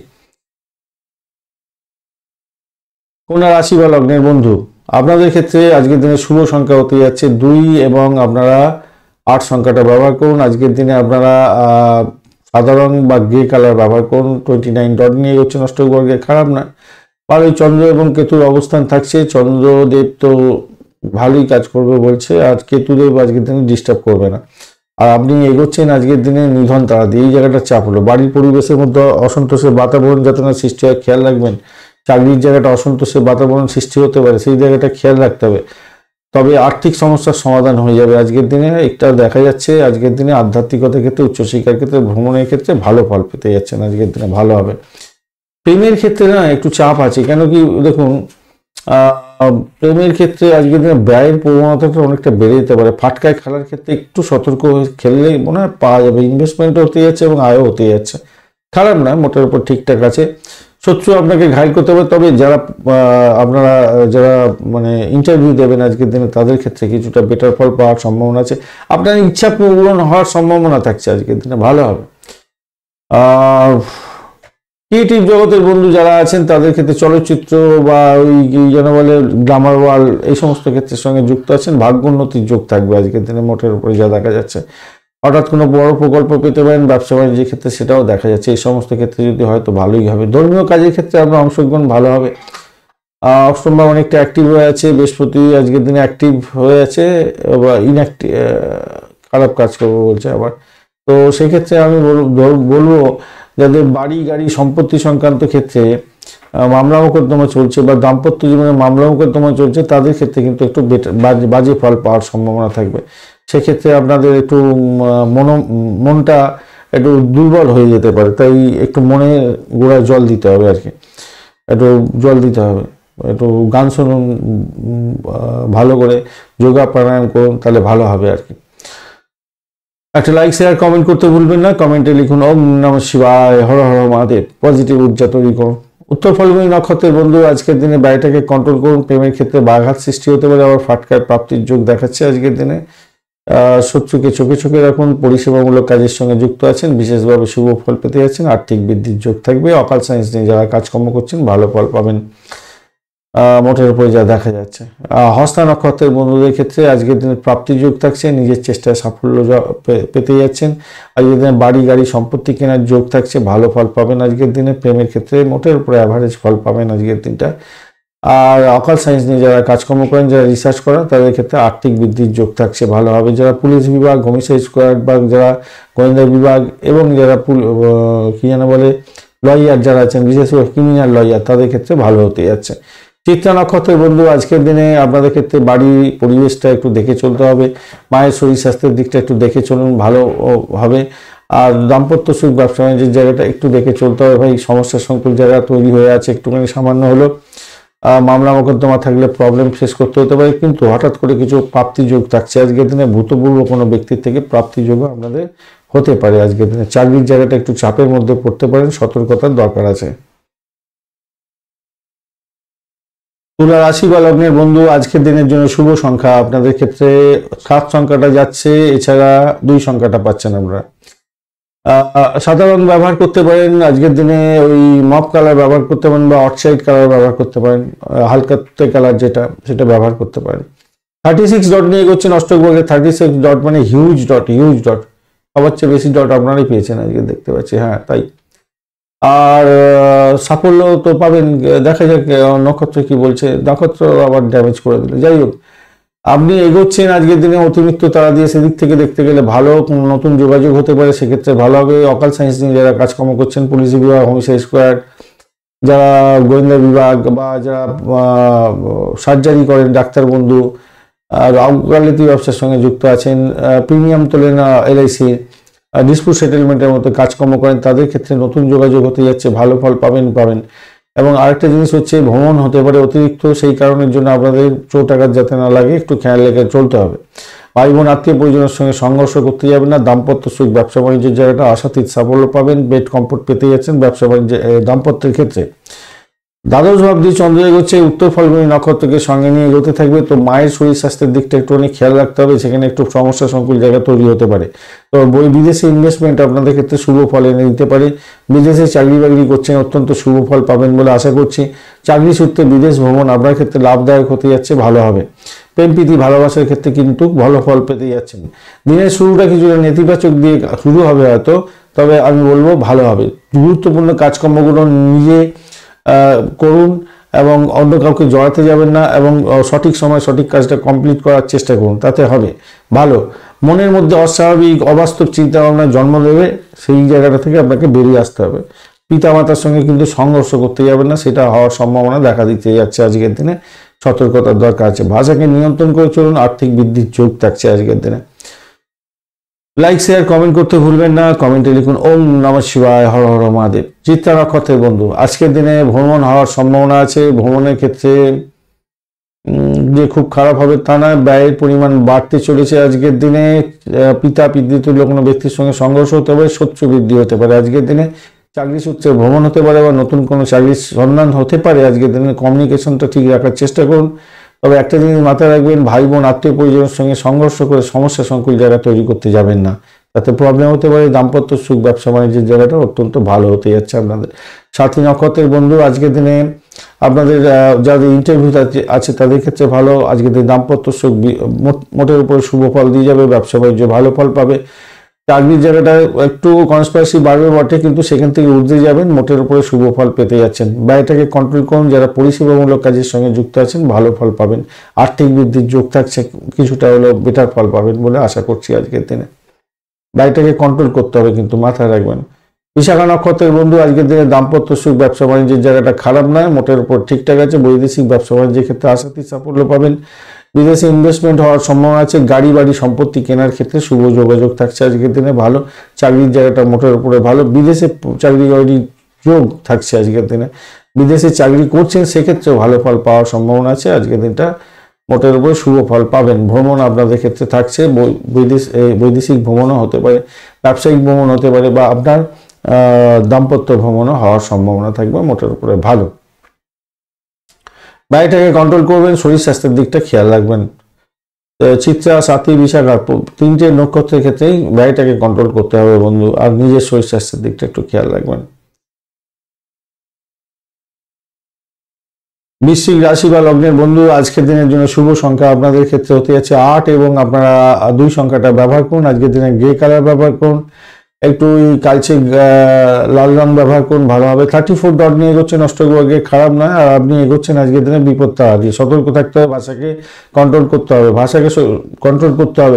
কন্যা রাশি বা লগ্নের বন্ধু, আপনাদের ক্ষেত্রে আজকের দিনে শুভ সংখ্যা হতে যাচ্ছে 2 এবং আপনারা 8 সংখ্যাটা ব্যবহার করুন। আজকের দিনে আপনারা সাদা রং বা গ্রে কালার ব্যবহার করুন। 29 ডট নিয়ে হচ্ছে অষ্টক বর্গের, খারাপ না, ভালোই। চন্দ্র এবং কেতুর অবস্থান থাকছে, চন্দ্রদেব তো ভালোই কাজ করবে বলছে, আর কেতুদেব আজকের দিনে ডিস্টার্ব করবে না। আর আপনি এগোচ্ছেন আজকের দিনে নিধন তারা দিয়ে, এই জায়গাটা চাপ হলো। বাড়ির পরিবেশের মধ্যে অসন্তোষের বাতাবরণ যাতে না সৃষ্টি হয় খেয়াল রাখবেন। চাকরির জায়গাটা অসন্তোষের বাতাবরণ সৃষ্টি হতে পারে, সেই জায়গাটা খেয়াল রাখতে হবে। তবে আর্থিক সমস্যার সমাধান হয়ে যাবে আজকের দিনে, একটা দেখা যাচ্ছে আজকের দিনে। আধ্যাত্মিকতার ক্ষেত্রে, উচ্চশিক্ষার ক্ষেত্রে, ভ্রমণের ক্ষেত্রে ভালো ফল পেতে যাচ্ছেন আজকের দিনে, ভালো হবে। প্রেমের ক্ষেত্রে না একটু চাপ আছে, কেন কি দেখুন, প্রেমের ক্ষেত্রে আজকের দিনে ব্যয়ের প্রবণতাটা অনেকটা বেড়ে যেতে পারে। ফাটকায় খেলার ক্ষেত্রে একটু সতর্ক হয়ে খেললে মনে হয় পাওয়া যাবে, ইনভেস্টমেন্টও হতে যাচ্ছে এবং আয়ও হতে যাচ্ছে, খারাপ না, মোটের উপর ঠিকঠাক আছে। শত্রু আপনাকে ঘায়ল করতে হবে, তবে যারা মানে ইন্টারভিউ দেবেন আজকের দিনে তাদের ক্ষেত্রে কিছুটা বেটার ফল পাওয়ার সম্ভাবনা আছে। আপনার ইচ্ছা পূরণ হওয়ার সম্ভাবনা থাকছে আজকের দিনে, ভালো হবে। ক্রিয়েটিভ জগতের বন্ধু যারা আছেন তাদের ক্ষেত্রে চলচ্চিত্র বা ওই যেন বলে গ্ল্যামার ওয়ার্ল্ড, এই সমস্ত ক্ষেত্রের সঙ্গে যুক্ত আছেন, ভাগ্যোন্নতির যোগ থাকবে আজকের দিনে, মোটের উপরে যা দেখা যাচ্ছে। হঠাৎ কোনো বড় প্রকল্প পেতে পারেন, ব্যবসা বাণিজ্যের ক্ষেত্রে সেটাও দেখা যাচ্ছে। এই সমস্ত ক্ষেত্রে যদি হয় তো ভালোই হবে। ধর্মীয় কাজের ক্ষেত্রে আপনার অংশগ্রহণ ভালো হবে। অষ্টম ভাব অনেকটা অ্যাক্টিভ হয়ে আছে, বৃহস্পতি আজকের দিনে অ্যাক্টিভ হয়ে আছে বা ইনঅ্যাক্টিভ, খারাপ কাজ করবো বলছে আবার। তো সেক্ষেত্রে আমি বলবো যাদের বাড়ি গাড়ি সম্পত্তি সংক্রান্ত ক্ষেত্রে মামলা মোকদ্দমা চলছে বা দাম্পত্য জীবনে মামলা মোকদ্দমা চলছে, তাদের ক্ষেত্রে কিন্তু একটু বাজে ফল পাওয়ার সম্ভাবনা থাকবে। সেক্ষেত্রে আপনাদের একটু মনটা একটু দুর্বল হয়ে যেতে পারে, তাই একটু মনে গোড়ায় জল দিতে হবে আর কি, একটু জল দিতে হবে, একটু গান শুনুন, ভালো করে যোগা প্রাণায়াম করুন, তাহলে ভালো হবে আর কি। একটা লাইক শেয়ার কমেন্ট করতে ভুলবেন না, কমেন্টে লিখুন ওম নমঃ শিবায়, হর হর মহাদেব, পজিটিভ ঊর্জা তৈরি করুন। উত্তর ফাল্গুনী নক্ষত্রের বন্ধু আজকের দিনে ব্যয়টাকে কন্ট্রোল করুন, প্রেমের ক্ষেত্রে বাঘাত সৃষ্টি হতে পারে, আবার ফাটকার প্রাপ্তির যোগ দেখাচ্ছে আজকের দিনে। শত্রুকে চোখে চোখে রাখুন, পরিষেবামূলক কাজের সঙ্গে যুক্ত আছেন, বিশেষভাবে শুভ ফল পেতে যাচ্ছেন, আর্থিক বৃদ্ধির যোগ থাকবে, অকাল সায়েন্স নিয়ে যারা কাজকর্ম করছেন ভালো ফল পাবেন মোটের উপরে যা দেখা যাচ্ছে। হস্তা নক্ষত্রের বন্ধুদের ক্ষেত্রে আজকের দিনে প্রাপ্তির যোগ থাকছে, নিজের চেষ্টায় সাফল্য পেতে যাচ্ছেন, আজকের দিনে বাড়ি গাড়ি সম্পত্তি কেনার যোগ থাকছে, ভালো ফল পাবেন আজকের দিনে, প্রেমের ক্ষেত্রে মোটের উপরে অ্যাভারেজ ফল পাবেন আজকের দিনটা। আর অকাল সায়েন্স নিয়ে যারা কাজকর্ম করেন, যারা রিসার্চ করেন, তাদের ক্ষেত্রে আর্থিক বৃদ্ধির যোগ থাকছে, ভালো হবে। যারা পুলিশ বিভাগ, হোমিসাইড স্কোয়াড বা যারা গোয়েন্দা বিভাগ এবং যারা কি যেন বলে লয়ার যারা আছেন, বিশেষ করে ক্রিমিনাল লয়ার, তাদের ক্ষেত্রে ভালো হতে যাচ্ছে। চিত্রা নক্ষত্রের বন্ধু আজকের দিনে আপনাদের ক্ষেত্রে বাড়ির পরিবেশটা একটু দেখে চলতে হবে, মায়ের শরীর স্বাস্থ্যের দিকটা একটু দেখে চলুন, ভালো হবে। আর দাম্পত্য সুখ, ব্যবসা বাণিজ্যের জায়গাটা একটু দেখে চলতে হবে ভাই, সমস্যা সংকুল জায়গা তৈরি হয়ে আছে, একটুখানি সামান্য হলো মামলা মোকদ্দমা থাকলে প্রবলেম ফেস করতে হতে পারে, কিন্তু হঠাৎ করে কিছু প্রাপ্তি যোগ থাকছে আজকের দিনে, ভূতপূর্ব কোনো ব্যক্তির থেকে প্রাপ্তি যোগও আপনাদের হতে পারে আজকের দিনে। চাকরির জায়গাটা একটু চাপের মধ্যে পড়তে পারেন, সতর্কতার দরকার আছে। তুলা রাশি বা লগ্নের বন্ধু আজকের দিনের জন্য শুভ সংখ্যা আপনাদের ক্ষেত্রে 7 সংখ্যাটা যাচ্ছে, এছাড়া 2 সংখ্যাটা পাচ্ছেন আপনারা। সাধারণ ব্যবহার করতে পারেন আজকের দিনে, ওই মপ কালার ব্যবহার করতে পারেন বা অক্সাইড কালার ব্যবহার করতে পারেন, হালকা কালার যেটা সেটা ব্যবহার করতে পারেন। 36 ডট নিয়ে করছেন অষ্টকবর্গের, 36 ডট মানে হিউজ ডট, হিউজ ডট, সবার চেয়ে বেশি ডট আপনারাই পেয়েছেন আজকে দেখতে পাচ্ছি, হ্যাঁ তাই। আর সাফল্য তো পাবেন, দেখা যাক নক্ষত্র কি বলছে, নক্ষত্র আবার ড্যামেজ করে দিল। যাই হোক, আপনি এগোচ্ছেন আজকের দিনে অতিরিক্ত তারা দিয়ে, সেদিক থেকে দেখতে গেলে ভালো নতুন যোগাযোগ হতে পারে, সেক্ষেত্রে ভালো হবে। অকাল সায়েন্স নিয়ে যারা কাজকর্ম করছেন, পুলিশ বিভাগ, হোমিসাইড স্কোয়াড, যারা গোয়েন্দা বিভাগ বা যারা সার্জারি করেন, ডাক্তার বন্ধু, আর অকালিতি ব্যবসার সঙ্গে যুক্ত আছেন, প্রিমিয়াম তোলেন LIC, ডিসপুট সেটেলমেন্টের মতো কাজকর্ম করেন, তাদের ক্ষেত্রে নতুন যোগাযোগ হতে যাচ্ছে, ভালো ফল পাবেন। এবং আরেকটা জিনিস হচ্ছে ভ্রমণ হতে পারে অতিরিক্ত, সেই কারণের জন্য আপনাদের চোট আঘাত যাতে না লাগে একটু খেয়াল রেখে চলতে হবে। ভাই বোন আত্মীয় পরিজনের সঙ্গে সংঘর্ষ করতে যাবেন না। দাম্পত্য সুখ, ব্যবসা বাণিজ্যের জায়গাটা আশাতীত সাফল্য পাবেন, বেড কমফোর্ট পেতে যাচ্ছেন ব্যবসা বাণিজ্য দাম্পত্যের ক্ষেত্রে। দ্বাদশ ভাব দিয়ে চন্দ্র এগোচ্ছে, উত্তর ফাল্গুনী নক্ষত্রকে সঙ্গে নিয়ে এগোতে থাকবে, তো মায়ের শরীর স্বাস্থ্যের দিকটা একটুখানি খেয়াল রাখতে হবে, সেখানে একটু সমস্যা সংকুল জায়গা তৈরি হতে পারে। তো বিদেশে ইনভেস্টমেন্ট আপনাদের ক্ষেত্রে শুভ ফল এনে দিতে পারে। বিদেশে চাকরি বাকরি করছেন, অত্যন্ত শুভ ফল পাবেন বলে আশা করছি। চাকরি সূত্রে বিদেশ ভ্রমণ আপনার ক্ষেত্রে লাভদায়ক হতে যাচ্ছে, ভালো হবে। প্রেম প্রীতি ভালোবাসার ক্ষেত্রে কিন্তু ভালো ফল পেতে যাচ্ছেন। দিনের শুরুটা কিছুটা নেতিবাচক দিয়ে শুরু হবে হয়তো, তবে আমি বলবো ভালো হবে। গুরুত্বপূর্ণ কাজকর্মগুলো নিজে করুন এবং অন্য কাউকে জড়াতে যাবেন না, এবং সঠিক সময় সঠিক কাজটা কমপ্লিট করার চেষ্টা করুন, তাতে হবে ভালো। মনের মধ্যে অস্বাভাবিক অবাস্তব চিন্তা ভাবনা জন্ম দেবে, সেই জায়গাটা থেকে আপনাকে বেরিয়ে আসতে হবে। পিতামাতার সঙ্গে কিন্তু সংঘর্ষ করতে যাবেন না, সেটা হওয়ার সম্ভাবনা দেখা দিতে যাচ্ছে আজকের দিনে, সতর্কতার দরকার আছে। ভাষাকে নিয়ন্ত্রণ করে চলুন, আর্থিক বৃদ্ধির যোগ থাকছে আজকের দিনে। লাইক শেয়ার কমেন্ট করতে ভুলবেন না, কমেন্টে লিখুন ওম নমঃ শিবায়, হর হর মহাদেব। চিত্রা নক্ষত্রের বন্ধু আজকের দিনে ভ্রমণ হওয়ার সম্ভাবনা আছে, ভ্রমণের ক্ষেত্রে যে খুব খারাপ হবে তা না, ব্যয়ের পরিমাণ বাড়তে চলেছে আজকের দিনে। পিতা পিতৃতুল্য কোনো ব্যক্তির সঙ্গে সংঘর্ষ হতে পারে, শত্রু বৃদ্ধি হতে পারে আজকের দিনে। চাকরি সূত্রে ভ্রমণ হতে পারে বা নতুন কোনো চাকরির সন্ধান হতে পারে আজকের দিনে। কমিউনিকেশনটা ঠিক রাখার চেষ্টা করুন, তবে একটা জিনিস মাথায় রাখবেন, ভাই বোন আত্মীয় পরিজনের সঙ্গে সংঘর্ষ করে সমস্যা সংকুল জায়গা তৈরি করতে যাবেন না, তাতে প্রবলেম হতে পারে। দাম্পত্য সুখ, ব্যবসা বাণিজ্যের জায়গাটা অত্যন্ত ভালো হতে যাচ্ছে আপনাদের। সাথী নক্ষত্রের বন্ধু আজকের দিনে আপনাদের যাদের ইন্টারভিউ আছে তাদের ক্ষেত্রে ভালো। আজকের দিনে দাম্পত্য সুখ মোটের উপরে শুভ ফল দিয়ে যাবে, ব্যবসা বাণিজ্য ভালো ফল পাবে। চাকরির জায়গাটা একটু কনস্পারেসি বাড়বে বটে, কিন্তু সেখান থেকে ঊর্ধ্বে যাবেন, মোটের উপরে শুভ ফল পেতে যাচ্ছেন। ব্যয়টাকে কন্ট্রোল করুন, যারা পরিষেবামূলক কাজের সঙ্গে যুক্ত আছেন ভালো ফল পাবেন। আর্থিক বৃদ্ধির যোগ থাকছে, কিছুটা হলেও বেটার ফল পাবেন বলে আশা করছি আজকের দিনে। ব্যয়টাকে কন্ট্রোল করতে হবে কিন্তু মাথায় রাখবেন। বিশাখা নক্ষত্রের বন্ধু আজকের দিনে দাম্পত্য সুখ, ব্যবসা বাণিজ্যের জায়গাটা খারাপ নয়, মোটের উপর ঠিকঠাক আছে। বৈদেশিক ব্যবসা বাণিজ্যের ক্ষেত্রে আশাতীত সাফল্য পাবেন। বিদেশে ইনভেস্টমেন্ট হওয়ার সম্ভাবনা আছে। গাড়ি বাড়ি সম্পত্তি কেনার ক্ষেত্রে শুভ যোগাযোগ থাকছে আজকের দিনে ভালো। চাকরির জায়গাটা মোটের উপরে ভালো। বিদেশে চাকরি বাড়ি যোগ থাকছে আজকের দিনে। বিদেশে চাকরি করছেন সেক্ষেত্রেও ভালো ফল পাওয়ার সম্ভাবনা আছে। আজকের দিনটা মোটের উপরে শুভ ফল পাবেন। ভ্রমণ আপনাদের ক্ষেত্রে থাকছে, বৈদেশিক ভ্রমণও হতে পারে, ব্যবসায়িক ভ্রমণ হতে পারে, বা আপনার দাম্পত্য ভ্রমণও হওয়ার সম্ভাবনা থাকবে মোটের উপরে ভালো। ব্যয়টাকে কন্ট্রোল করবেন, শরীর স্বাস্থ্যের দিকটা খেয়াল রাখবেন। চিত্রা, স্বাতী, বিশাখা তিনটে নক্ষত্রের ক্ষেত্রেই ব্যয়টাকে কন্ট্রোল করতে হবে বন্ধু, আর নিজের শরীর স্বাস্থ্যের দিকটা একটু খেয়াল রাখবেন। বৃশ্চিক রাশি বা লগ্নের বন্ধু, আজকের দিনের জন্য শুভ সংখ্যা আপনাদের ক্ষেত্রে হতে যাচ্ছে 8 এবং আপনারা 2 সংখ্যাটা ব্যবহার করুন। আজকের দিনে গ্রে কালার ব্যবহার করুন, একটু কালচে লাল রং ব্যবহার করুন, ভালো হবে। 34 ডট নিয়ে এগোচ্ছেন অষ্টগ্রহে, খারাপ নয়। আর আপনি এগোচ্ছেন আজকের দিনে বিপদ তাড়া দিয়ে। সতর্ক থাকতে হবে, ভাষাকে কন্ট্রোল করতে হবে,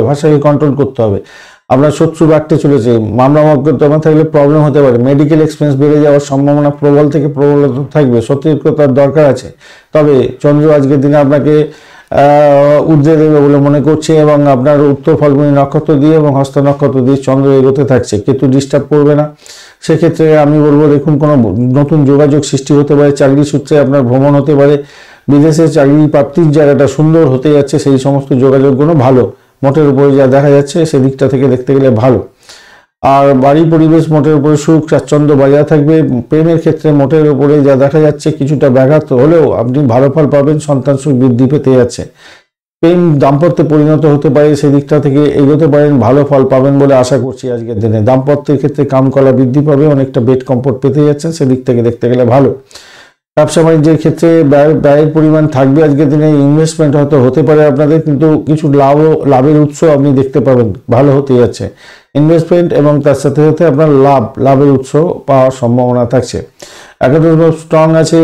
ভাষাকে কন্ট্রোল করতে হবে। আপনার শত্রু বাড়তে চলেছে, মামলা মকদ্দমা থাকলে প্রবলেম হতে পারে, মেডিকেল এক্সপেন্স বেড়ে যাওয়ার সম্ভাবনা প্রবল থেকে প্রবলতা থাকবে, সতর্কতার দরকার আছে। তবে চন্দ্র আজকের দিনে আপনাকে উদ্রে দেবে বলে মনে করছে, এবং আপনার উত্তর ফাল্গুনী নক্ষত্র দিয়ে এবং হস্ত নক্ষত্র দিয়ে চন্দ্র এগোতে থাকছে, কেতু ডিস্টার্ব করবে না। সেক্ষেত্রে আমি বলবো দেখুন, কোনো নতুন যোগাযোগ সৃষ্টি হতে পারে, চাকরি সূত্রে আপনার ভ্রমণ হতে পারে, বিদেশে চাকরি প্রাপ্তির জায়গাটা সুন্দর হতে যাচ্ছে, সেই সমস্ত যোগাযোগগুলো ভালো মোটের উপরে যা দেখা যাচ্ছে সেদিকটা থেকে দেখতে গেলে ভালো। আর বাড়ি পরিবেশ মোটের উপরে সুখ স্বাচ্ছন্দ্য বজায় থাকবে। প্রেমের ক্ষেত্রে মোটের উপরে যা দেখা যাচ্ছে কিছুটা ব্যাঘাত হলেও আপনি ভালো ফল পাবেন, সন্তান সুখ বৃদ্ধি পেতে যাচ্ছে। প্রেম দাম্পত্যে পরিণত হতে পারে, সেদিকটা থেকে এগোতে পারেন, ভালো ফল পাবেন বলে আশা করছি আজকের দিনে। দাম্পত্যের ক্ষেত্রে কামকলা বৃদ্ধি পাবে, অনেকটা বেড কমফোর্ট পেতে যাচ্ছেন, সেদিক থেকে দেখতে গেলে ভালো। ব্যবসা বাণিজ্যের ক্ষেত্রে ব্যয়ের পরিমাণ থাকবে আজকের দিনে। ইনভেস্টমেন্ট হয়তো হতে পারে আপনাদের, কিন্তু কিছু লাভের উৎস আপনি দেখতে পাবেন, ভালো হতে যাচ্ছে ইনভেস্টমেন্ট, এবং তার সাথে সাথে আপনার লাভের উৎস পাওয়ার সম্ভাবনা থাকছে। একাদশ ভাব স্ট্রং আছে,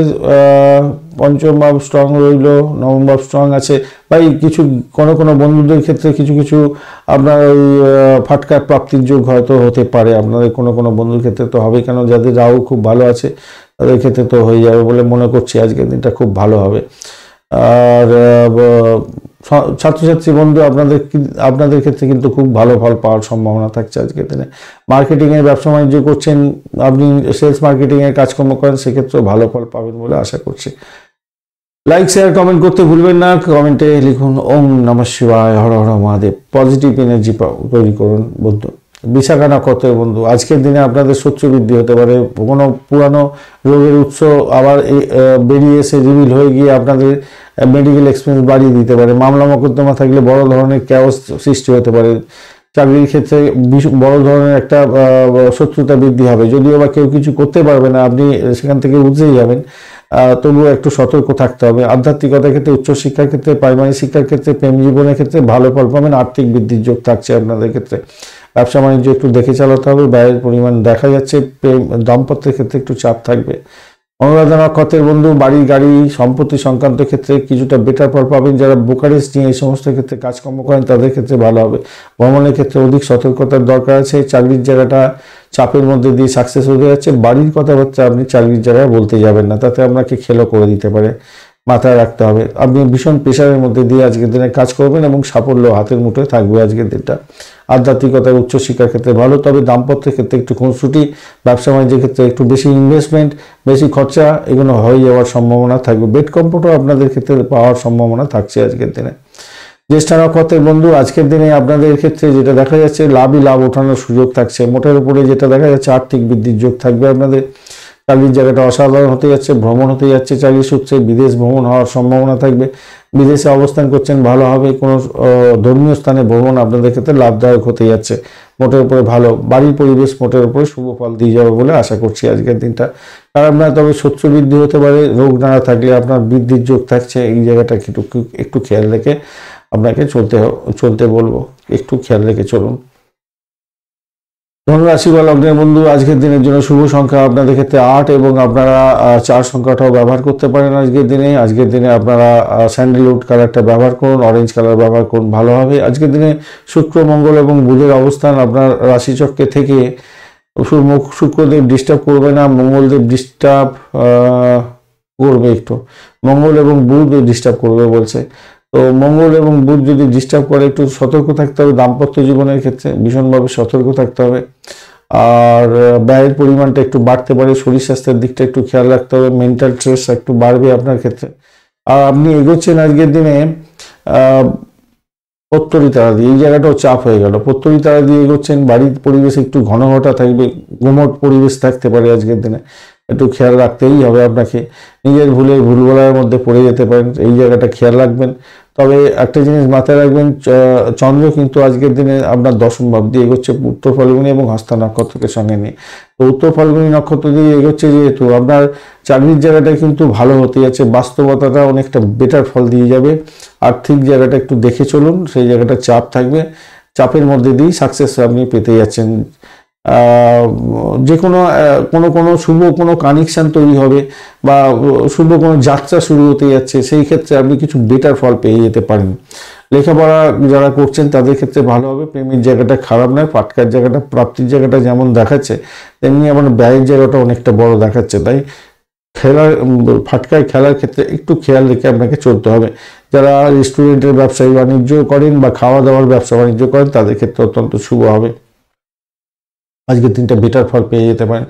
পঞ্চম ভাব স্ট্রং রইল, নবম ভাব স্ট্রং আছে। ভাই কিছু কোনো বন্ধুদের ক্ষেত্রে কিছু আপনার ওই ফাটকার প্রাপ্তির যোগ হয়তো হতে পারে আপনাদের কোনো বন্ধুর ক্ষেত্রে, তো হবে কেন, যাদের রাহু খুব ভালো আছে তাদের ক্ষেত্রে তো হয়ে যাবে বলে মনে করছি। আজকের দিনটা খুব ভালো হবে। আর ছাত্রছাত্রী বন্ধু আপনাদের ক্ষেত্রে কিন্তু খুব ভালো ফল পাওয়ার সম্ভাবনা থাকছে আজকের দিনে। মার্কেটিংয়ের ব্যবসা বাণিজ্য করছেন, আপনি সেলস মার্কেটিংয়ের কাজকর্ম করেন, সেক্ষেত্রেও ভালো ফল পাবেন বলে আশা করছি। লাইক শেয়ার কমেন্ট করতে ভুলবেন না। কমেন্টে লিখুন ওম নমঃ শিবায়, হর হর মহাদেব। পজিটিভ এনার্জি তৈরি করুন বন্ধু। বিশাখা নক্ষত্রের বন্ধু, আজকের দিনে আপনাদের শত্রু বৃদ্ধি হতে পারে, কোনো পুরানো রোগের উৎস আবার বেরিয়ে এসে রিভিল হয়ে গিয়ে আপনাদের মেডিকেল এক্সপেন্স বাড়িয়ে দিতে পারে। মামলা মকদ্দমা থাকলে বড় ধরনের ক্যাওস সৃষ্টি হতে পারে। চাকরির ক্ষেত্রে বড় ধরনের একটা শত্রুতা বৃদ্ধি হবে, যদিও বা কেউ কিছু করতে পারবে না, আপনি সেখান থেকে উঠেই যাবেন, তবুও একটু সতর্ক থাকতে হবে। আধ্যাত্মিকতার ক্ষেত্রে, উচ্চশিক্ষার ক্ষেত্রে, প্রাইমারি শিক্ষার ক্ষেত্রে, প্রেম জীবনের ক্ষেত্রে ভালো ফল পাবেন। আর্থিক বৃদ্ধির যোগ থাকছে আপনাদের ক্ষেত্রে। ব্যবসা বাণিজ্য একটু দেখে চালাতে হবে, ব্যয়ের পরিমাণ দেখা যাচ্ছে। দাম্পত্যের ক্ষেত্রে একটু চাপ থাকবে। অনুরাধা নক্ষত্রের বন্ধু, বাড়ি গাড়ি সম্পত্তি সংক্রান্ত ক্ষেত্রে কিছুটা বেটার ফল পাবেন। যারা ব্রোকারেজ নিয়ে এই সমস্ত ক্ষেত্রে কাজকর্ম করেন তাদের ক্ষেত্রে ভালো হবে। ভ্রমণের ক্ষেত্রে অধিক সতর্কতার দরকার আছে। চাকরির জায়গাটা চাপের মধ্যে দিয়ে সাকসেস হতে যাচ্ছে। বাড়ির কথাবার্তা আপনি চাকরির জায়গায় বলতে যাবেন না, তাতে আপনাকে খেলো করে দিতে পারে, মাথায় রাখতে হবে। আপনি ভীষণ প্রেশারের মধ্যে দিয়ে আজকের দিনে কাজ করবেন এবং সাফল্য হাতের মুঠোয় থাকবে আজকের দিনটা। আধ্যাত্মিকতার উচ্চশিক্ষার ক্ষেত্রে ভালো, তবে দাম্পত্যের ক্ষেত্রে একটু খুঁতছুটি, ব্যবসা বাণিজ্যের ক্ষেত্রে একটু বেশি ইনভেস্টমেন্ট, বেশি খরচা, এগুলো হয়ে যাওয়ার সম্ভাবনা থাকবে। বেড কমফোর্টও আপনাদের ক্ষেত্রে পাওয়ার সম্ভাবনা থাকছে আজকের দিনে। জ্যেষ্ঠা নক্ষত্রের বন্ধু, আজকের দিনে আপনাদের ক্ষেত্রে যেটা দেখা যাচ্ছে লাভ ওঠানোর সুযোগ থাকছে। মোটের উপরে যেটা দেখা যাচ্ছে আর্থিক বৃদ্ধির যোগ থাকবে আপনাদের। চাকরির জায়গাটা অসাধারণ হতে যাচ্ছে, ভ্রমণ হতে যাচ্ছে, চাকরি সূত্রে বিদেশ ভ্রমণ হওয়ার সম্ভাবনা থাকবে। বিদেশে অবস্থান করছেন, ভালো হবে। কোনো ধর্মীয় স্থানে ভ্রমণ আপনাদের ক্ষেত্রে লাভদায়ক হতে যাচ্ছে, মোটের উপরে ভালো। বাড়ির পরিবেশ মোটের উপরে শুভ ফল দিয়ে যাবে বলে আশা করছি আজকের দিনটা। আর আপনার তবে শত্রু বৃদ্ধি হতে পারে, রোগ নাড়া থাকলে আপনার বৃদ্ধির যোগ থাকছে। এই জায়গাটা একটু খেয়াল রেখে আপনাকে চলতে বলবো, একটু খেয়াল রেখে চলুন। ধনুরাশি বা লগ্নের বন্ধু, আজকের দিনের জন্য শুভ সংখ্যা আপনাদের ক্ষেত্রে 8 এবং আপনারা 4 সংখ্যাটাও ব্যবহার করতে পারেন আজকের দিনে আপনারা স্যান্ডেলউড কালারটা ব্যবহার করুন, অরেঞ্জ কালার ব্যবহার করুন, ভালো হবে। আজকের দিনে শুক্র, মঙ্গল এবং বুধের অবস্থান আপনার রাশিচক্রে থেকে শুক্রদেব ডিস্টার্ব করবে না, মঙ্গলদেব ডিস্টার্ব করবে একটু, মঙ্গল এবং বুধ ডিস্টার্ব করবে বলছে। তো মঙ্গল এবং বুধ যদি ডিস্টার্ব করে একটু সতর্ক থাকতে হবে, দাম্পত্য জীবনের ক্ষেত্রে ভীষণভাবে সতর্ক থাকতে হবে। আর ব্যয়ের পরিমাণটা একটু বাড়তে পারে, শরীর স্বাস্থ্যের দিকটা একটু খেয়াল রাখতে হবে, মেন্টাল স্ট্রেস একটু বাড়বে আপনার ক্ষেত্রে। আর আপনি এগোচ্ছেন আজকের দিনে পত্তরি তারা দিয়ে, এই জায়গাটাও চাপ হয়ে গেল, পত্তরি তারা দিয়ে এগোচ্ছেন, বাড়ির পরিবেশ একটু ঘন ঘটা থাকবে, গুমট পরিবেশ থাকতে পারে আজকের দিনে, একটু খেয়াল রাখতেই হবে আপনাকে। নিজের ভুল বলার মধ্যে পড়ে যেতে পারেন, এই জায়গাটা খেয়াল রাখবেন। তবে একটা জিনিস মাথায় রাখবেন, চন্দ্র কিন্তু আজকের দিনে আপনার দশম ভাব দিয়ে এগোচ্ছে উত্তর ফাল্গুনী এবং হস্তা নক্ষত্রকে সঙ্গে নিয়ে। তো উত্তর ফাল্গুনী নক্ষত্র দিয়ে এগোচ্ছে যেহেতু আপনার চাকরির জায়গাটা কিন্তু ভালো হতে যাচ্ছে, বাস্তবতাটা অনেকটা বেটার ফল দিয়ে যাবে। আর্থিক জায়গাটা একটু দেখে চলুন, সেই জায়গাটা চাপ থাকবে, চাপের মধ্যে দিয়েই সাকসেস আপনি পেতে যাচ্ছেন। যে কোনো শুভ কোনো কানেকশান তৈরি হবে বা শুভ কোনো যাত্রা শুরু হতে যাচ্ছে, সেই ক্ষেত্রে আপনি কিছু বেটার ফল পেয়ে যেতে পারেন। লেখাপড়া যারা করছেন তাদের ক্ষেত্রে ভালো হবে, প্রেমের জায়গাটা খারাপ নয়, ফাটকার জায়গাটা প্রাপ্তির জায়গাটা যেমন দেখাচ্ছে তেমনি আমার ব্যয়ের জায়গাটা অনেকটা বড় দেখাচ্ছে। তাই ফাটকায় খেলার ক্ষেত্রে একটু খেয়াল রেখে আপনাকে চলতে হবে। যারা রেস্টুরেন্টের ব্যবসায়ী বাণিজ্য করেন বা খাওয়া দাওয়ার ব্যবসা বাণিজ্য করেন তাদের ক্ষেত্রে অত্যন্ত শুভ হবে, আজকের দিনটা বেটার ফল পেয়ে যেতে পারেন।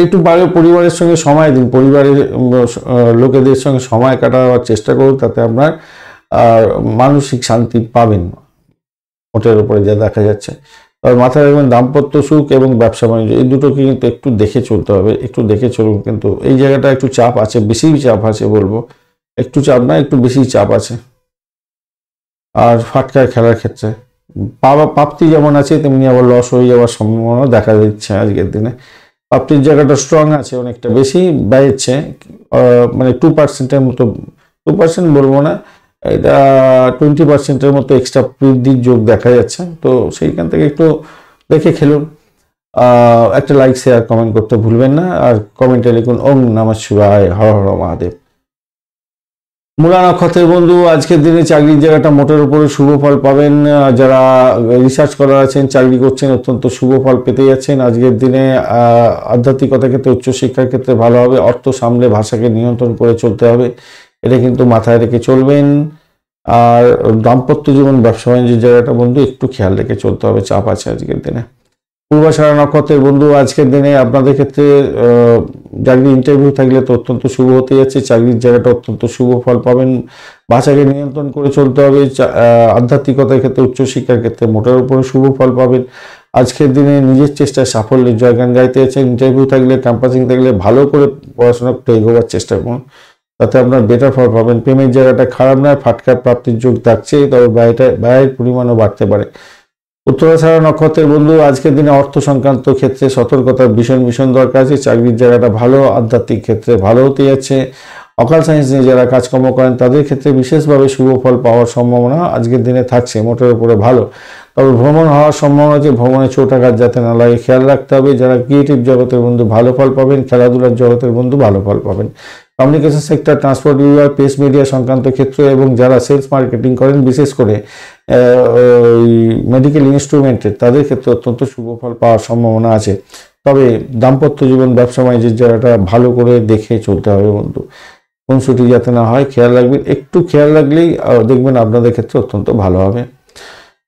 একটু পরিবারের সঙ্গে সময় দিন, পরিবারের লোকেদের সঙ্গে সময় কাটাবার চেষ্টা করুন, তাতে আপনার মানসিক শান্তি পাবেন ওটার উপরে যা দেখা যাচ্ছে। তবে মাথায় রাখবেন দাম্পত্য সুখ এবং ব্যবসা বাণিজ্য এই দুটোকে কিন্তু একটু দেখে চলতে হবে, একটু দেখে চলুন। কিন্তু এই জায়গাটা একটু চাপ আছে, বেশি চাপ আছে বলবো, একটু চাপ না একটু বেশি চাপ আছে। আর ফাটকায় খেলার ক্ষেত্রে প্রাপ্তি যেমন আছে তেমনি আবার লস হয়ে যাওয়ার সম্ভাবনা দেখা দিচ্ছে আজকের দিনে। প্রাপ্তির জায়গাটা স্ট্রং আছে, অনেকটা বেশি ব্যয়ের চেয়ে, মানে 2%-এর মতো, 2% বলবো না, এটা 20%-এর মতো এক্সট্রা বৃদ্ধির যোগ দেখা যাচ্ছে। তো সেইখান থেকে একটু দেখে খেলুন। একটা লাইক শেয়ার কমেন্ট করতে ভুলবেন না, আর কমেন্টে লিখুন ওম নমঃ শিবায়, হর হর মহাদেব। মূলা নক্ষত্রের বন্ধু আজকের দিনে চাকরির জায়গাটা মোটের উপরে শুভ ফল পাবেন। যারা রিসার্চ করার আছেন, চাকরি করছেন, অত্যন্ত শুভ ফল পেতে যাচ্ছেন আজকের দিনে। আধ্যাত্মিকতার ক্ষেত্রে, উচ্চশিক্ষার ক্ষেত্রে ভালো হবে। অর্থ সামলে ভাষাকে নিয়ন্ত্রণ করে চলতে হবে, এটা কিন্তু মাথায় রেখে চলবেন। আর দাম্পত্য জীবন, ব্যবসা বাণিজ্যের জায়গাটা বন্ধু একটু খেয়াল রেখে চলতে হবে, চাপ আছে আজকের দিনে। পূর্বাষাঢ়া নক্ষত্রের বন্ধু আজকের দিনে আপনাদের ক্ষেত্রে চাকরি ইন্টারভিউ থাকলে তো অত্যন্ত শুভ হতে যাচ্ছে, চাকরির জায়গাটা অত্যন্ত শুভ ফল পাবেন। ভাষাকে নিয়ন্ত্রণ করে চলতে হবে। আধ্যাত্মিকতার ক্ষেত্রে, উচ্চশিক্ষার ক্ষেত্রে মোটের উপরে শুভ ফল পাবেন। আজকের দিনে নিজের চেষ্টায় সাফল্যের জয়গান গাইতে যাচ্ছেন। ইন্টারভিউ থাকলে, ক্যাম্পাসিং থাকলে ভালো করে পড়াশোনা করে এগোবার চেষ্টা করুন, তাতে আপনার বেটার ফল পাবেন। প্রেমের জায়গাটা খারাপ নয়, ফাটকার প্রাপ্তির যোগ থাকছে, তবে ব্যয়ের পরিমাণও বাড়তে পারে। উত্তরাষাঢ়া নক্ষত্রের বন্ধু আজকের দিনে অর্থ সংক্রান্ত ক্ষেত্রে সতর্কতার ভীষণ দরকার আছে। চাকরির জায়গাটা ভালো, আধ্যাত্মিক ক্ষেত্রে ভালো হতে যাচ্ছে। অকাল সায়েন্স নিয়ে যারা কাজকর্ম করেন তাদের ক্ষেত্রে বিশেষভাবে শুভ ফল পাওয়ার সম্ভাবনা আজকের দিনে থাকছে, মোটের উপরে ভালো। তবে ভ্রমণ হওয়ার সম্ভাবনা আছে, ভ্রমণে চোটাঘাত যাতে না লাগে খেয়াল রাখতে হবে। যারা ক্রিয়েটিভ জগতের বন্ধু ভালো ফল পাবেন, খেলাধুলার জগতের বন্ধু ভালো ফল পাবেন। কমিউনিকেশন সেক্টর, ট্রান্সপোর্ট বিভাগ, প্রেস মিডিয়া সংক্রান্ত ক্ষেত্র এবং যারা সেলস মার্কেটিং করেন, বিশেষ করে মেডিকেল ইনস্ট্রুমেন্টের, তাদের ক্ষেত্রে অত্যন্ত শুভ ফল পাওয়ার সম্ভাবনা আছে। তবে দাম্পত্য জীবন, ব্যবসা বাণিজ্যের জায়গাটা ভালো করে দেখে চলতে হবে বন্ধু, কোন ছুটি যাতে না হয় খেয়াল রাখবেন। একটু খেয়াল রাখলেই দেখবেন আপনাদের ক্ষেত্রে অত্যন্ত ভালো হবে।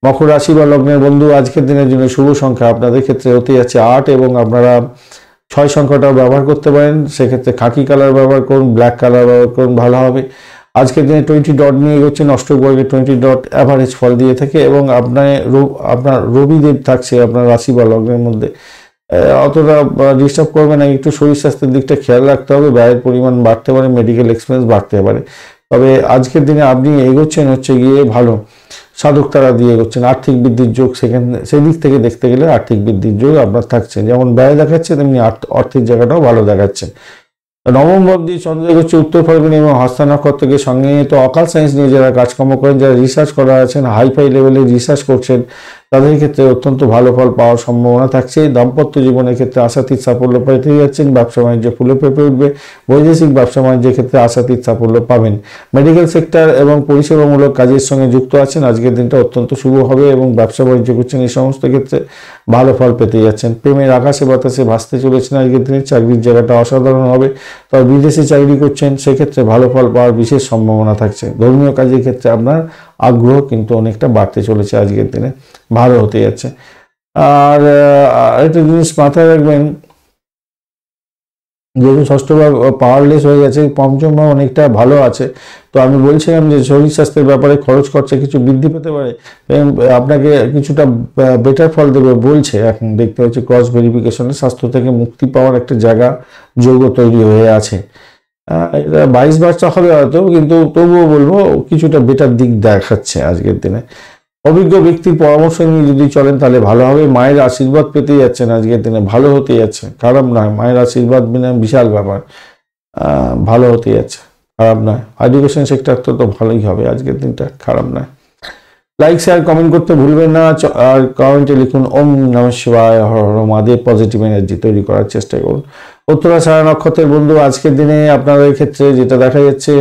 মকর রাশি বা লগ্নের বন্ধু আজকের দিনের জন্য শুভ সংখ্যা আপনাদের ক্ষেত্রে হতে যাচ্ছে 8, এবং আপনারা 6 সংখ্যাটাও ব্যবহার করতে পারেন। সেক্ষেত্রে খাকি কালার ব্যবহার করুন, ব্ল্যাক কালার ব্যবহার করুন, ভালো হবে। আজকের দিনে 20 ডট নিয়ে এগোচ্ছেন, অষ্টবর্গে 20 ডট অ্যাভারেজ ফল দিয়ে থাকে, এবং আপনার রবিদেব থাকছে আপনার রাশি বা লগ্নের মধ্যে, অতটা ডিস্টার্ব করবে না। একটু শরীর স্বাস্থ্যের দিকটা খেয়াল রাখতে হবে, ব্যয়ের পরিমাণ বাড়তে পারে, মেডিকেল এক্সপেন্স বাড়তে পারে। তবে আজকের দিনে আপনি এগোচ্ছেন হচ্ছে গিয়ে ভালো, সাধক তারা দিয়ে এগোচ্ছেন। আর্থিক বৃদ্ধির যোগ সেই দিক থেকে দেখতে গেলে আর্থিক বৃদ্ধির যোগ আপনার থাকছে, যেমন ব্যয় দেখাচ্ছে তেমনি অর্থের জায়গাটাও ভালো দেখাচ্ছে। নবম ভাব দিয়ে চন্দ্র এগোচ্ছে উত্তর ফাল্গুনী এবং হস্তা নক্ষত্রকে সঙ্গে নিয়ে। তো অকাল সায়েন্স নিয়ে যারা কাজকর্ম করেন, যারা রিসার্চ করা আছেন, হাইফাই লেভেলে রিসার্চ করছেন, তাদের ক্ষেত্রে অত্যন্ত ভালো ফল পাওয়ার সম্ভাবনা থাকছে। দাম্পত্য জীবনের ক্ষেত্রে আশাতীত সাফল্য পেতে যাচ্ছেন, ব্যবসা বাণিজ্য ফুলে ফেঁপে উঠবে, বৈদেশিক ব্যবসা বাণিজ্যের ক্ষেত্রে আশাতীত সাফল্য পাবেন। মেডিকেল সেক্টর এবং পরিষেবামূলক কাজের সঙ্গে যুক্ত আছেন, আজকের দিনটা অত্যন্ত শুভ হবে এবং ব্যবসা বাণিজ্য করছেন এই সমস্ত ক্ষেত্রে ভালো ফল পেতে যাচ্ছেন। প্রেমের আকাশে বাতাসে ভাসতে চলেছেন আজকের দিনে, চাকরির জায়গাটা অসাধারণ হবে। তবে বিদেশে চাকরি করছেন সেক্ষেত্রে ভালো ফল পাওয়ার বিশেষ সম্ভাবনা থাকছে। ধর্মীয় কাজের ক্ষেত্রে আপনার আগ্রহ কিন্তু অনেকটা বাড়তে চলেছে আজকের দিনে, ভালো হতে যাচ্ছে। আর একটা জিনিস মাথায় রাখবেন, যেহেতু ষষ্ঠ ভাব পাওয়ারলেস হয়ে গেছে, পঞ্চম ভাব অনেকটা ভালো আছে। তো আমি বলছিলাম যে শরীর স্বাস্থ্যের ব্যাপারে খরচ খরচা কিছু বৃদ্ধি পেতে পারে, আপনাকে কিছুটা বেটার ফল দেবে বলছে। এখন দেখতে হচ্ছে ক্রস ভেরিফিকেশনে স্বাস্থ্য থেকে মুক্তি পাওয়ার একটা জায়গা যোগ তৈরি হয়ে আছে। এটা 22 বাচ্চা হবে হয়তো, কিন্তু তবুও বলবো কিছুটা বেটার দিক দেখাচ্ছে আজকের দিনে। অভিজ্ঞ ব্যক্তির পরামর্শ নিয়ে যদি চলেন তাহলে ভালো হবে। মায়ের আশীর্বাদ পেতে যাচ্ছেন আজকের দিনে, ভালো হতে যাচ্ছে, খারাপ নয়। মায়ের আশীর্বাদ বিনা বিশাল ব্যাপার, ভালো হতে যাচ্ছে, খারাপ নয়। এডুকেশন সেক্টর তো ভালোই হবে আজকের দিনটা, খারাপ নয়। লাইক শেয়ার কমেন্ট করতে ভুলবেন না, আর কমেন্টে লিখুন ওম নমঃ শিবায়, হর হর মহাদেব। পজিটিভ এনার্জি তৈরি করার চেষ্টা করুন। উত্তরাষাঢ়া নক্ষত্রের বন্ধু, আজকের দিনে আপনাদের ক্ষেত্রে যেটা দেখা যাচ্ছে,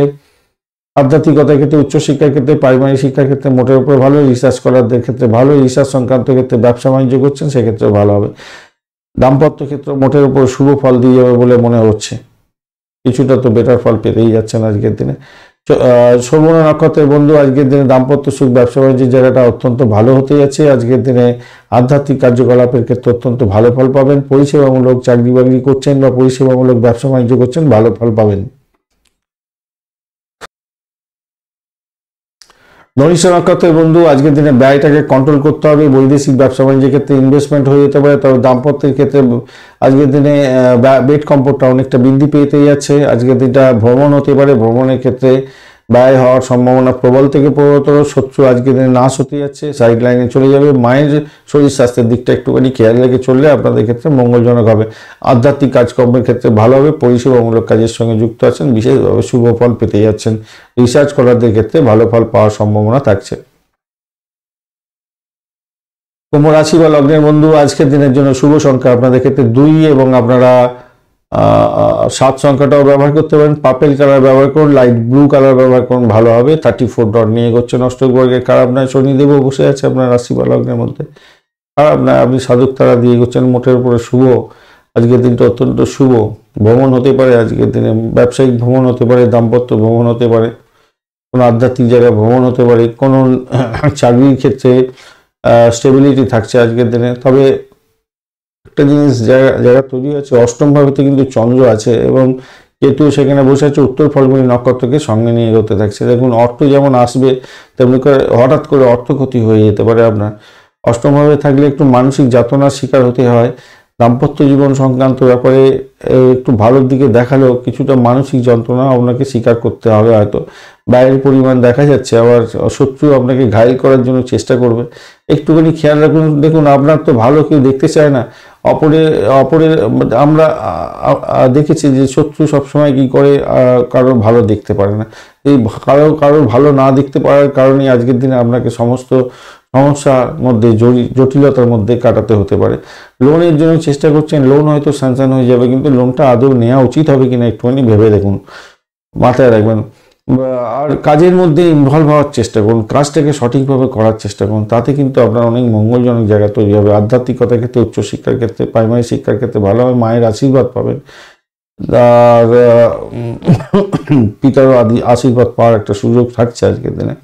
আধ্যাত্মিকতার ক্ষেত্রে, উচ্চশিক্ষার ক্ষেত্রে, প্রাইমারি শিক্ষার ক্ষেত্রে মোটের উপর ভালো, রিসার্চ করারদের ক্ষেত্রে ভালো, রিসার্চ সংক্রান্ত ক্ষেত্রে ব্যবসা বাণিজ্য করছেন সেক্ষেত্রে ভালো হবে। দাম্পত্য ক্ষেত্র মোটের উপর শুভ ফল দিয়ে যাবে বলে মনে হচ্ছে, কিছুটা তো বেটার ফল পেতেই যাচ্ছেন আজকের দিনে। শ্রবণ নক্ষত্রের বন্ধু, আজকের দিনে দাম্পত্য সুখ, ব্যবসা বাণিজ্যের জায়গাটা অত্যন্ত ভালো হতে যাচ্ছে। আজকের দিনে আধ্যাত্মিক কার্যকলাপের ক্ষেত্রে অত্যন্ত ভালো ফল পাবেন। পরিষেবামূলক চাকরি বাকরি করছেন বা পরিষেবামূলক ব্যবসা বাণিজ্য করছেন, ভালো ফল পাবেন। ধনিষ্ঠ নক্ষত্রের বন্ধু, আজকের দিনে ব্যয়টাকে কন্ট্রোল করতে হবে। বৈদেশিক ব্যবসা বাণিজ্যের ক্ষেত্রে ইনভেস্টমেন্ট হয়ে যেতে পারে, তবে দাম্পত্যের ক্ষেত্রে আজকের দিনে বেড কম্ফোর্টটা অনেকটা বৃদ্ধি পেতে যাচ্ছে। আজকের দিনটা ভ্রমণ হতে পারে, ভ্রমণের ক্ষেত্রে ব্যয় হওয়ার সম্ভাবনা প্রবল থেকে প্রবলতর। শত্রু আজকের দিনে নাশ হতে যাচ্ছে, সাইড লাইনে চলে যাবে। মায়ের শরীর স্বাস্থ্যের দিকটা একটুখানি খেয়াল রেখে চললে আপনাদের ক্ষেত্রে মঙ্গলজনক হবে। আধ্যাত্মিক কাজকর্মের ক্ষেত্রে ভালো হবে। পরিষেবামূলক কাজের সঙ্গে যুক্ত আছেন, বিশেষভাবে শুভ ফল পেতে যাচ্ছেন। রিসার্চ করারদের ক্ষেত্রে ভালো ফল পাওয়ার সম্ভাবনা থাকছে। কুম্ভ রাশি বা লগ্নের বন্ধু, আজকের দিনের জন্য শুভ সংখ্যা আপনাদের ক্ষেত্রে 2 এবং আপনারা 7 সংখ্যাটাও ব্যবহার করতে পারেন। পার্পেল কালার ব্যবহার করুন, লাইট ব্লু কালার ব্যবহার করুন, ভালো হবে। 34 ডট নিয়ে এগোচ্ছেন অষ্টক বর্গের, খারাপ নয়। শনিদেবও বসে আছে আপনার রাশি বা লগ্নের মধ্যে, খারাপ নয়। আপনি সাধক তারা দিয়ে এগোচ্ছেন, মোটের উপরে শুভ। আজকের দিনটা অত্যন্ত শুভ। ভ্রমণ হতে পারে আজকের দিনে, ব্যবসায়িক ভ্রমণ হতে পারে, দাম্পত্য ভ্রমণ হতে পারে, কোনো আধ্যাত্মিক জায়গায় ভ্রমণ হতে পারে, কোনো চাকরির ক্ষেত্রে স্টেবিলিটি থাকছে আজকের দিনে। তবে একটা জিনিস জায়গা তৈরি হয়েছে, অষ্টম ভাবেতে কিন্তু চন্দ্র আছে এবং কেতু সেখানে বসে আছে, উত্তর ফল্গুনী নক্ষত্রকে সঙ্গে নিয়ে এগোতে থাকছে। দেখুন, অর্থ যেমন আসবে তেমনি করে হঠাৎ করে অর্থ ক্ষতি হয়ে যেতে পারে আপনার। অষ্টম ভাবে থাকলে একটু মানসিক যাতনার শিকার হতে হয়। দাম্পত্য জীবন সংক্রান্ত ব্যাপারে একটু ভালোর দিকে দেখালেও কিছুটা মানসিক যন্ত্রণা আপনাকে স্বীকার করতে হবে হয়তো। ব্যয়ের পরিমাণ দেখা যাচ্ছে, আবার শত্রু আপনাকে ঘায়েল করার জন্য চেষ্টা করবে, একটুখানি খেয়াল রাখুন। দেখুন, আপনার তো ভালো কেউ দেখতে চায় না, অপরের আমরা দেখেছি যে শত্রু সবসময় কি করে, কারোর ভালো দেখতে পারে না। এই কারোর ভালো না দেখতে পারার কারণে আজকের দিনে আপনাকে সমস্ত সমস্যার মধ্যে, জটিলতার মধ্যে কাটাতে হতে পারে। লোনের জন্য চেষ্টা করছেন, লোন হয়তো স্যাংশন হয়ে যাবে, কিন্তু লোনটা আদৌ নেওয়া উচিত হবে কিনা একটুখানি ভেবে দেখুন, মাথায় রাখবেন। আর কাজের মধ্যে ইনভলভ হওয়ার চেষ্টা করুন, কাজটাকে সঠিকভাবে করার চেষ্টা করুন, তাতে কিন্তু আপনার অনেক মঙ্গলজনক জায়গা তৈরি হবে। আধ্যাত্মিকতার ক্ষেত্রে, উচ্চশিক্ষার ক্ষেত্রে, প্রাইমারি শিক্ষার ক্ষেত্রে ভালো হবে। মায়ের আশীর্বাদ পাবেন, আর পিতার আশীর্বাদ পাওয়ার একটা সুযোগ থাকছে আজকের দিনে।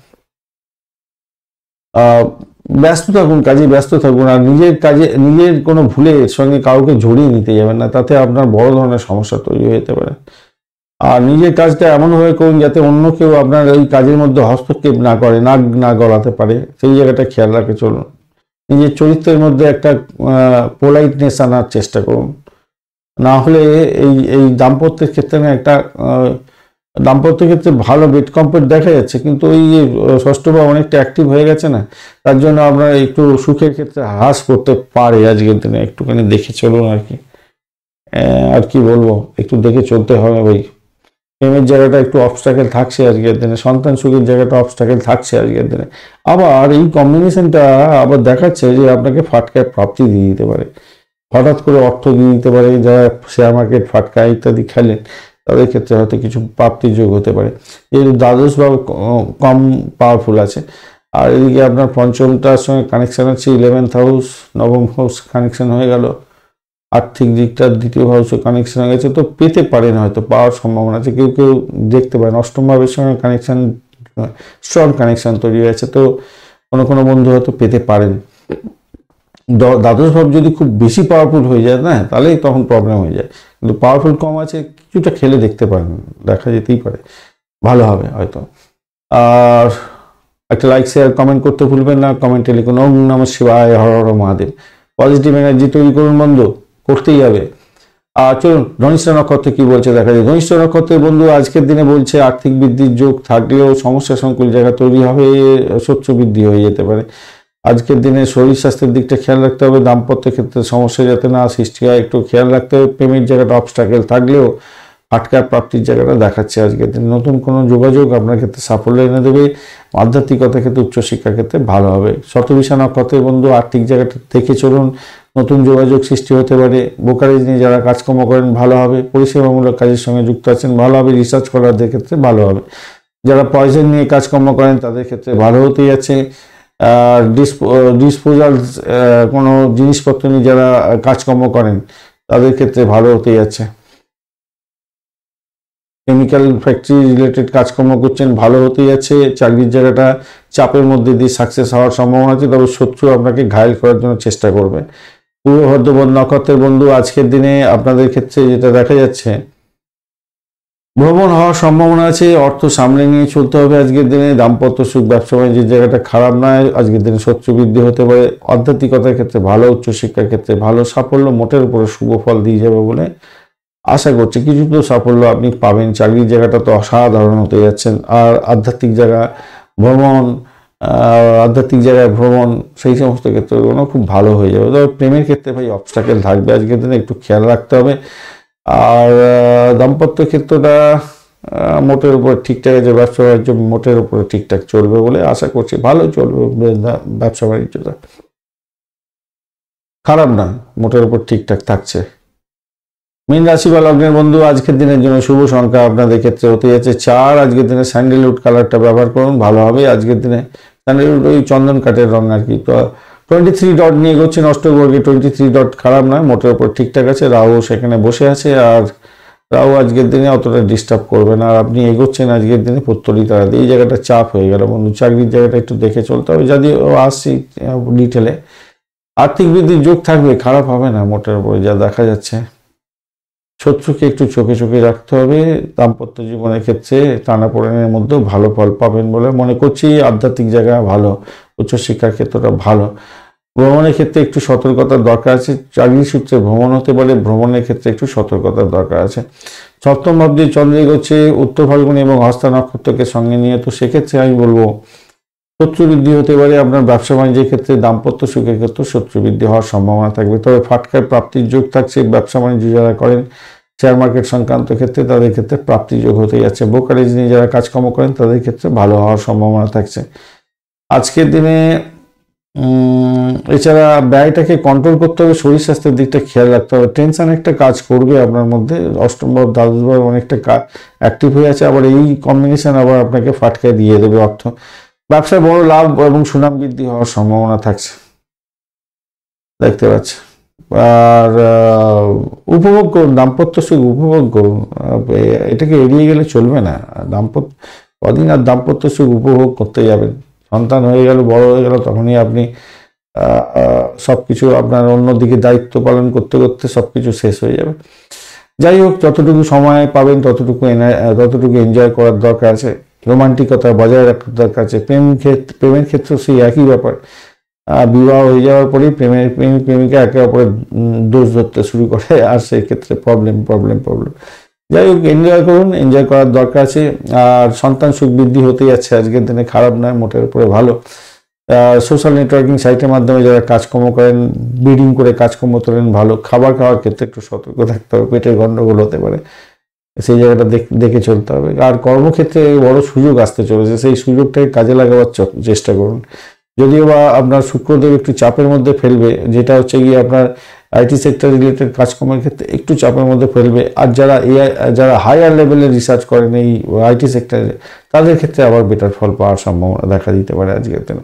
ব্যস্ত থাকুন, কাজে ব্যস্ত থাকুন, আর নিজের কোনো ভুলের সঙ্গে কাউকে জড়িয়ে নিতে যাবেন না, তাতে আপনার বড় ধরনের সমস্যা তৈরি হয়ে যেতে পারে। আর নিজের কাজটা এমনভাবে করুন যাতে অন্য কেউ আপনার এই কাজের মধ্যে হস্তক্ষেপ না করে, নাক না গলাতে পারে, সেই জায়গাটা খেয়াল রাখে চলুন। নিজের চরিত্রের মধ্যে একটা পোলাইটনেস আনার চেষ্টা করুন, না হলে এই দাম্পত্যের ক্ষেত্রে না একটা দাম্পত্য ক্ষেত্রে ভালো বেড কমফোর্ট দেখা যাচ্ছে, কিন্তু ওই ষষ্ঠ ভাব অনেকটা অ্যাক্টিভ হয়ে গেছে না, তার জন্য আপনার একটু সুখের ক্ষেত্রে হ্রাস করতে পারে আজকের দিনে। একটুখানি দেখে চলুন আর কি, আর কি বলবো, একটু দেখে চলতে হবে ভাই। প্রেমের জায়গাটা একটু অবস্ট্রাকেল থাকছে আজকের দিনে, সন্তান সুখের জায়গাটা অবস্ট্রাকেল থাকছে আজকের দিনে। আবার এই কম্বিনেশনটা আবার দেখাচ্ছে যে আপনাকে ফাটকায় প্রাপ্তি দিয়ে দিতে পারে, হঠাৎ করে অর্থ দিয়ে দিতে পারে। যারা শেয়ার মার্কেট, ফাটকা ইত্যাদি খেলেন তাদের ক্ষেত্রে হয়তো কিছু প্রাপ্তির যোগ হতে পারে, যেহেতু দ্বাদশ ভাব কম পাওয়ারফুল আছে। আর এদিকে আপনার পঞ্চমটার সঙ্গে কানেকশান আছে, 11th হাউস, নবম হাউস কানেকশান হয়ে গেল, আর্থিক দিকটা দ্বিতীয় হাউসে কানেকশন হয়ে গেছে। তো পেতে পারেন, হয়তো পাওয়ার সম্ভাবনা আছে, কেউ কেউ দেখতে পারেন অষ্টম ভাবের সঙ্গে কানেকশান, স্ট্রং কানেকশান তৈরি হয়েছে। তো কোনো কোনো বন্ধু হয়তো পেতে পারেন। দ্বাদশ ভাব যদি খুব বেশি পাওয়ারফুল হয়ে যায় না, তাহলেই তখন প্রবলেম হয়ে যায়। কিন্তু পাওয়ারফুল কম আছে, কিছুটা খেলে দেখতে পারেন, দেখা যেতেই পারে, ভালো হবে হয়তো। আর একটা লাইক, শেয়ার, কমেন্ট করতে ভুলবেন না। কমেন্টে লিখুন ওম নমঃ শিবায়, হর হর মহাদেব। পজিটিভ এনার্জি তৈরি করুন বন্ধু, করতেই হবে। আর চলুন ধনিষ্ঠা নক্ষত্র কি বলছে দেখা যায়। ধনিষ্ঠা নক্ষত্রের বন্ধু আজকের দিনে বলছে আর্থিক বৃদ্ধির যোগ থাকলেও সমস্যা সংকুল জায়গা তৈরি হবে, শত্রু বৃদ্ধি হয়ে যেতে পারে। আজকের দিনে শরীর স্বাস্থ্যের দিকটা খেয়াল রাখতে হবে, দাম্পত্য ক্ষেত্রে সমস্যা যাতে না সৃষ্টি হয় একটু খেয়াল রাখতে হবে। প্রেমের জায়গাটা অবস্ট্রাকেল থাকলেও ফাটকা প্রাপ্তির জায়গাটা দেখাচ্ছে আজকের দিনে। নতুন কোনো যোগাযোগ আপনার ক্ষেত্রে সাফল্য এনে দেবে। আধ্যাত্মিকতার ক্ষেত্রে, উচ্চশিক্ষার ক্ষেত্রে ভালো হবে। শতবিশা নক্ষত্রের বন্ধু আর্থিক জায়গাটা দেখে চলুন, নতুন যোগাযোগ সৃষ্টি হতে পারে। ব্রোকারেজ নিয়ে যারা কাজকর্ম করেন ভালো হবে, পরিষেবামূলক কাজের সঙ্গে যুক্ত আছেন ভালো হবে, রিসার্চ করারদের ক্ষেত্রে ভালো হবে। যারা পয়সা নিয়ে কাজকর্ম করেন তাদের ক্ষেত্রে ভালো হতেই যাচ্ছে। ডিসপোজাল কোনো জিনিসপত্র নিয়ে যারা কাজকর্ম করেন তাদের ক্ষেত্রে ভালো হতেই যাচ্ছে। কেমিক্যাল ফ্যাক্টরি রিলেটেড কাজকর্ম করছেন ভালো হতেই যাচ্ছে। চাকরির জায়গাটা চাপের মধ্যে দিয়ে সাকসেস হওয়ার সম্ভাবনা আছে, তবে শত্রু আপনাকে ঘায়েল করার জন্য চেষ্টা করবে। পূর্ব ভদ্রপদ নক্ষত্রের বন্ধু আজকের দিনে আপনাদের ক্ষেত্রে যেটা দেখা যাচ্ছে, ভ্রমণ হওয়ার সম্ভাবনা আছে, অর্থ সামলে নিয়ে চলতে হবে আজকের দিনে। দাম্পত্য সুখ, ব্যবসা বাণিজ্যের জায়গাটা খারাপ নয়, আজকের দিনে শত্রু বৃদ্ধি হতে পারে। আধ্যাত্মিকতার ক্ষেত্রে ভালো, উচ্চশিক্ষার ক্ষেত্রে ভালো, সাফল্য মোটের উপরে শুভ ফল দিয়ে যাবে বলে আশা করছি। কিছু তো সাফল্য আপনি পাবেন, চাকরির জায়গাটা তো অসাধারণ হতে যাচ্ছেন। আর আধ্যাত্মিক জায়গা ভ্রমণ, আধ্যাত্মিক জায়গায় ভ্রমণ, সেই সমস্ত ক্ষেত্রগুলো খুব ভালো হয়ে যাবে। তবে প্রেমের ক্ষেত্রে ভাই অবস্ট্রাকেল থাকবে আজকের দিনে, একটু খেয়াল রাখতে হবে। আর দাম্পত্য ক্ষেত্রটা মোটের উপর ঠিকঠাক আছে, ব্যবসা বাণিজ্য মোটের উপরে ঠিকঠাক চলবে বলে আশা করছি, ভালো চলবে ব্যবসা বাণিজ্যটা, খারাপ নয়, মোটের উপর ঠিকঠাক থাকছে। মীন রাশি বা লগ্নের বন্ধু আজকের দিনের জন্য শুভ সংখ্যা আপনাদের ক্ষেত্রে হতে যাচ্ছে 4। আজকের দিনে স্যান্ডেলউড কালারটা ব্যবহার করুন, ভালো হবে। আজকের দিনে স্যান্ডেলউড ওই চন্দন কাঠের রং আর কি। তো 23 ডট নিয়ে এগোচ্ছেন অষ্টবর্গে, 23 ডট খারাপ নয়, মোটের উপর ঠিকঠাক আছে। রাহু সেখানে বসে আছে, আর রাহু আজকের দিনে অতটা ডিস্টার্ব করবে না। আর আপনি এগোচ্ছেন আজকের দিনে পুত্তলি তারা দিয়ে, এই জায়গাটা চাপ হয়ে গেল বন্ধু। চাকরির জায়গাটা একটু দেখে চলতে হবে, যদিও আসছি ডিটেলে। আর্থিক বৃদ্ধির যোগ থাকবে, খারাপ হবে না মোটের উপরে যা দেখা যাচ্ছে। শত্রুকে একটু চোখে চোখে রাখতে হবে। দাম্পত্য জীবনের ক্ষেত্রে টানাপোড়েনের মধ্যেও ভালো ফল পাবেন বলে মনে করছি। আধ্যাত্মিক জায়গা ভালো, উচ্চশিক্ষার ক্ষেত্রটা ভালো। ভ্রমণের ক্ষেত্রে একটু সতর্কতার দরকার আছে, চাকরি সূত্রে ভ্রমণ হতে পারে, ভ্রমণের ক্ষেত্রে একটু সতর্কতার দরকার আছে। সপ্তম ভাব দিয়ে চন্দ্র এগোচ্ছে উত্তর ফাল্গুনী এবং হস্তা নক্ষত্রকে সঙ্গে নিয়ে, তো সেক্ষেত্রে আমি বলবো শত্রু বৃদ্ধি হতে পারে। আপনার ব্যবসা বাণিজ্যের ক্ষেত্রে, দাম্পত্য সুখের ক্ষেত্রে শত্রু বৃদ্ধি হওয়ার সম্ভাবনা থাকবে। তবে ফাটকায় প্রাপ্তির যোগ থাকছে। ব্যবসা বাণিজ্য যারা করেন শেয়ার মার্কেট সংক্রান্ত ক্ষেত্রে, তাদের ক্ষেত্রে প্রাপ্তি যোগ হতে যাচ্ছে। ব্রোকারেজ নিয়ে যারা কাজকর্ম করেন তাদের ক্ষেত্রে ভালো হওয়ার সম্ভাবনা থাকছে আজকের দিনে। এছাড়া ব্যয়টাকে কন্ট্রোল করতে হবে, শরীর স্বাস্থ্যের দিকটা খেয়াল রাখতে হবে। টেনশন একটা কাজ করবে আপনার মধ্যে, অষ্টম ভাব দ্বাদশ ভাব অনেকটা অ্যাক্টিভ হয়ে আছে, আবার এই কম্বিনেশন আবার আপনাকে ফাটকায় দিয়ে দেবে অর্থ। ব্যবসায় বড় লাভ এবং সুনাম বৃদ্ধি হওয়ার সম্ভাবনা থাকছে দেখতে পাচ্ছি। আর উপভোগ করুন, দাম্পত্য সুখ উপভোগ করুন, এটাকে এড়িয়ে গেলে চলবে না। কদিন আর দাম্পত্য সুখ উপভোগ করতে যাবেন, সন্তান হয়ে গেল, বড় হয়ে গেল, তখনই আপনি সব কিছু আপনার অন্যদিকে দায়িত্ব পালন করতে করতে সব কিছু শেষ হয়ে যাবে। যাই হোক, যতটুকু সময় পাবেন ততটুকু এনজয় করার দরকার আছে, রোমান্টিকতা বজায় রাখার দরকার আছে। প্রেমের ক্ষেত্রে সেই একই ব্যাপার, বিবাহ হয়ে যাওয়ার পরেই প্রেমিকা একে অপরের দোষ ধরতে শুরু করে, আর সেই ক্ষেত্রে প্রবলেম। যাই হোক, এনজয় করুন, এনজয় করার দরকার আছে। আর সন্তান সুখ বৃদ্ধি হতে যাচ্ছে আজকের দিনে, খারাপ নয়, মোটের উপরে ভালো। সোশ্যাল নেটওয়ার্কিং সাইটের মাধ্যমে যারা কাজকর্ম করেন, বিডিং করে কাজকর্ম তোলেন ভালো। খাবার খাওয়ার ক্ষেত্রে একটু সতর্ক থাকতে হবে, পেটের গন্ডগোল হতে পারে। সেই জায়গাটা দেখে চলতে হবে। আর কর্মক্ষেত্রে বড় সুযোগ আসতে চলেছে, সেই সুযোগটাকে কাজে লাগাবার চেষ্টা করুন। যদিও বা আপনার শুক্রদেব একটু চাপের মধ্যে ফেলবে, যেটা হচ্ছে গিয়ে আপনার আইটি সেক্টর রিলেটেড কাজকর্মের ক্ষেত্রে একটু চাপের মধ্যে ফেলবে। আর যারা হায়ার লেভেলে রিসার্চ করেন এই আইটি সেক্টরে, তাদের ক্ষেত্রে আবার বেটার ফল পাওয়ার সম্ভাবনা দেখা দিতে পারে আজকের দিনে।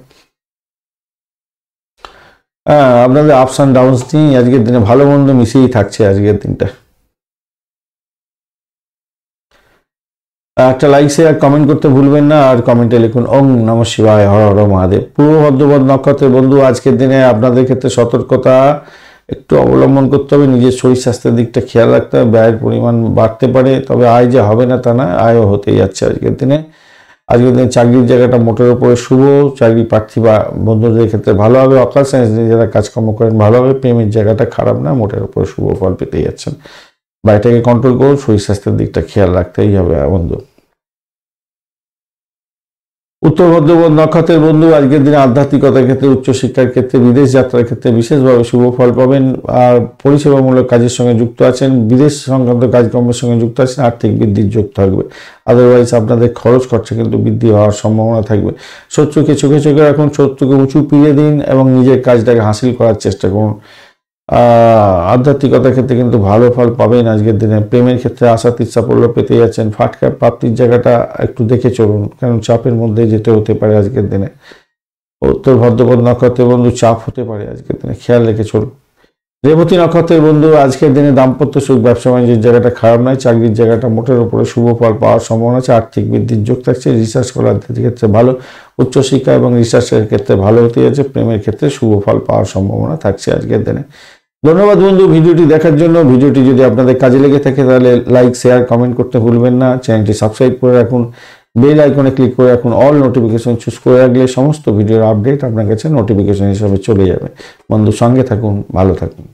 আপনাদের আপস অ্যান্ড ডাউনস নিয়ে আজকের দিনে ভালো মন্দ মিশিয়েই থাকছে আজকের দিনটা। একটা লাইক শেয়ার কমেন্ট করতে ভুলবেন না, আর কমেন্টে লিখুন ওম নমঃ শিবায়, হর হর মহাদেব। পূর্ব ভদ্রপদ নক্ষত্রের বন্ধু আজকের দিনে আপনাদের ক্ষেত্রে সতর্কতা একটু অবলম্বন করতে হবে, নিজের শরীর স্বাস্থ্যের দিকটা খেয়াল রাখতে হবে। ব্যয়ের পরিমাণ বাড়তে পারে, তবে আয় যে হবে না তা না, আয়ও হতেই যাচ্ছে আজকের দিনে। আজকের দিনে চাকরির জায়গাটা মোটের উপরে শুভ, চাকরি প্রার্থী বা বন্ধুদের ক্ষেত্রে ভালো হবে। অকাল সায়েন্স নিয়ে যারা কাজকর্ম করেন ভালো হবে। প্রেমের জায়গাটা খারাপ না, মোটের উপরে শুভ ফল পেতেই যাচ্ছেন। বাড়িটাকে কন্ট্রোল করুন, শরীর স্বাস্থ্যের দিকটা খেয়াল রাখতেই হবে বন্ধু। উত্তর ভদ্রপদ নক্ষত্রের বন্ধু আজকের দিনে আধ্যাত্মিকতার ক্ষেত্রে, উচ্চশিক্ষার ক্ষেত্রে, বিদেশ যাত্রার ক্ষেত্রে বিশেষভাবে শুভ ফল পাবেন। আর পরিষেবামূলক কাজের সঙ্গে যুক্ত আছেন, বিদেশ সংক্রান্ত কাজকর্মের সঙ্গে যুক্ত আছেন, আর্থিক বৃদ্ধির যোগ থাকবে। আদারওয়াইজ আপনাদের খরচ খরচা কিন্তু বৃদ্ধি হওয়ার সম্ভাবনা থাকবে। শত্রুকে চোখে চোখে রাখুন, শত্রুকে উঁচু পিড়ে দিন এবং নিজের কাজটাকে হাসিল করার চেষ্টা করুন। আধ্যাত্মিকতার ক্ষেত্রে কিন্তু ভালো ফল পাবেন আজকের দিনে। প্রেমের ক্ষেত্রে আশা সাফল্য পেতে যাচ্ছেন। ফাটকা প্রাপ্তির জায়গাটা একটু দেখে চলুন, কারণ চাপের মধ্যে যেতে হতে পারে আজকের দিনে। উত্তর ভদ্রপদ নক্ষত্রের বন্ধু চাপ হতে পারে আজকের দিনে, খেয়াল রেখে চলুন। রেবতী নক্ষত্রের বন্ধু আজকের দিনে দাম্পত্য সুখ, ব্যবসা বাণিজ্যের জায়গাটা খারাপ নয়, চাকরির জায়গাটা মোটের উপরে শুভ ফল পাওয়ার সম্ভাবনা আছে। আর্থিক বৃদ্ধির যোগ থাকছে। রিসার্চ করার ক্ষেত্রে ভালো, উচ্চশিক্ষা এবং রিসার্চের ক্ষেত্রে ভালো হতে যাচ্ছে। প্রেমের ক্ষেত্রে শুভ ফল পাওয়ার সম্ভাবনা থাকছে আজকের দিনে। ধন্যবাদ বন্ধু ভিডিওটি দেখার জন্য। ভিডিওটি যদি আপনাদের কাজে লেগে থাকে তাহলে লাইক শেয়ার কমেন্ট করতে ভুলবেন না। চ্যানেলটি সাবস্ক্রাইব করে রাখুন, বেল আইকনে ক্লিক করে রাখুন, অল নোটিফিকেশন চুজ করে রাখলে সমস্ত ভিডিওর আপডেট আপনার কাছে নোটিফিকেশন হিসাবে চলে যাবে। বন্ধু সঙ্গে থাকুন, ভালো থাকুন।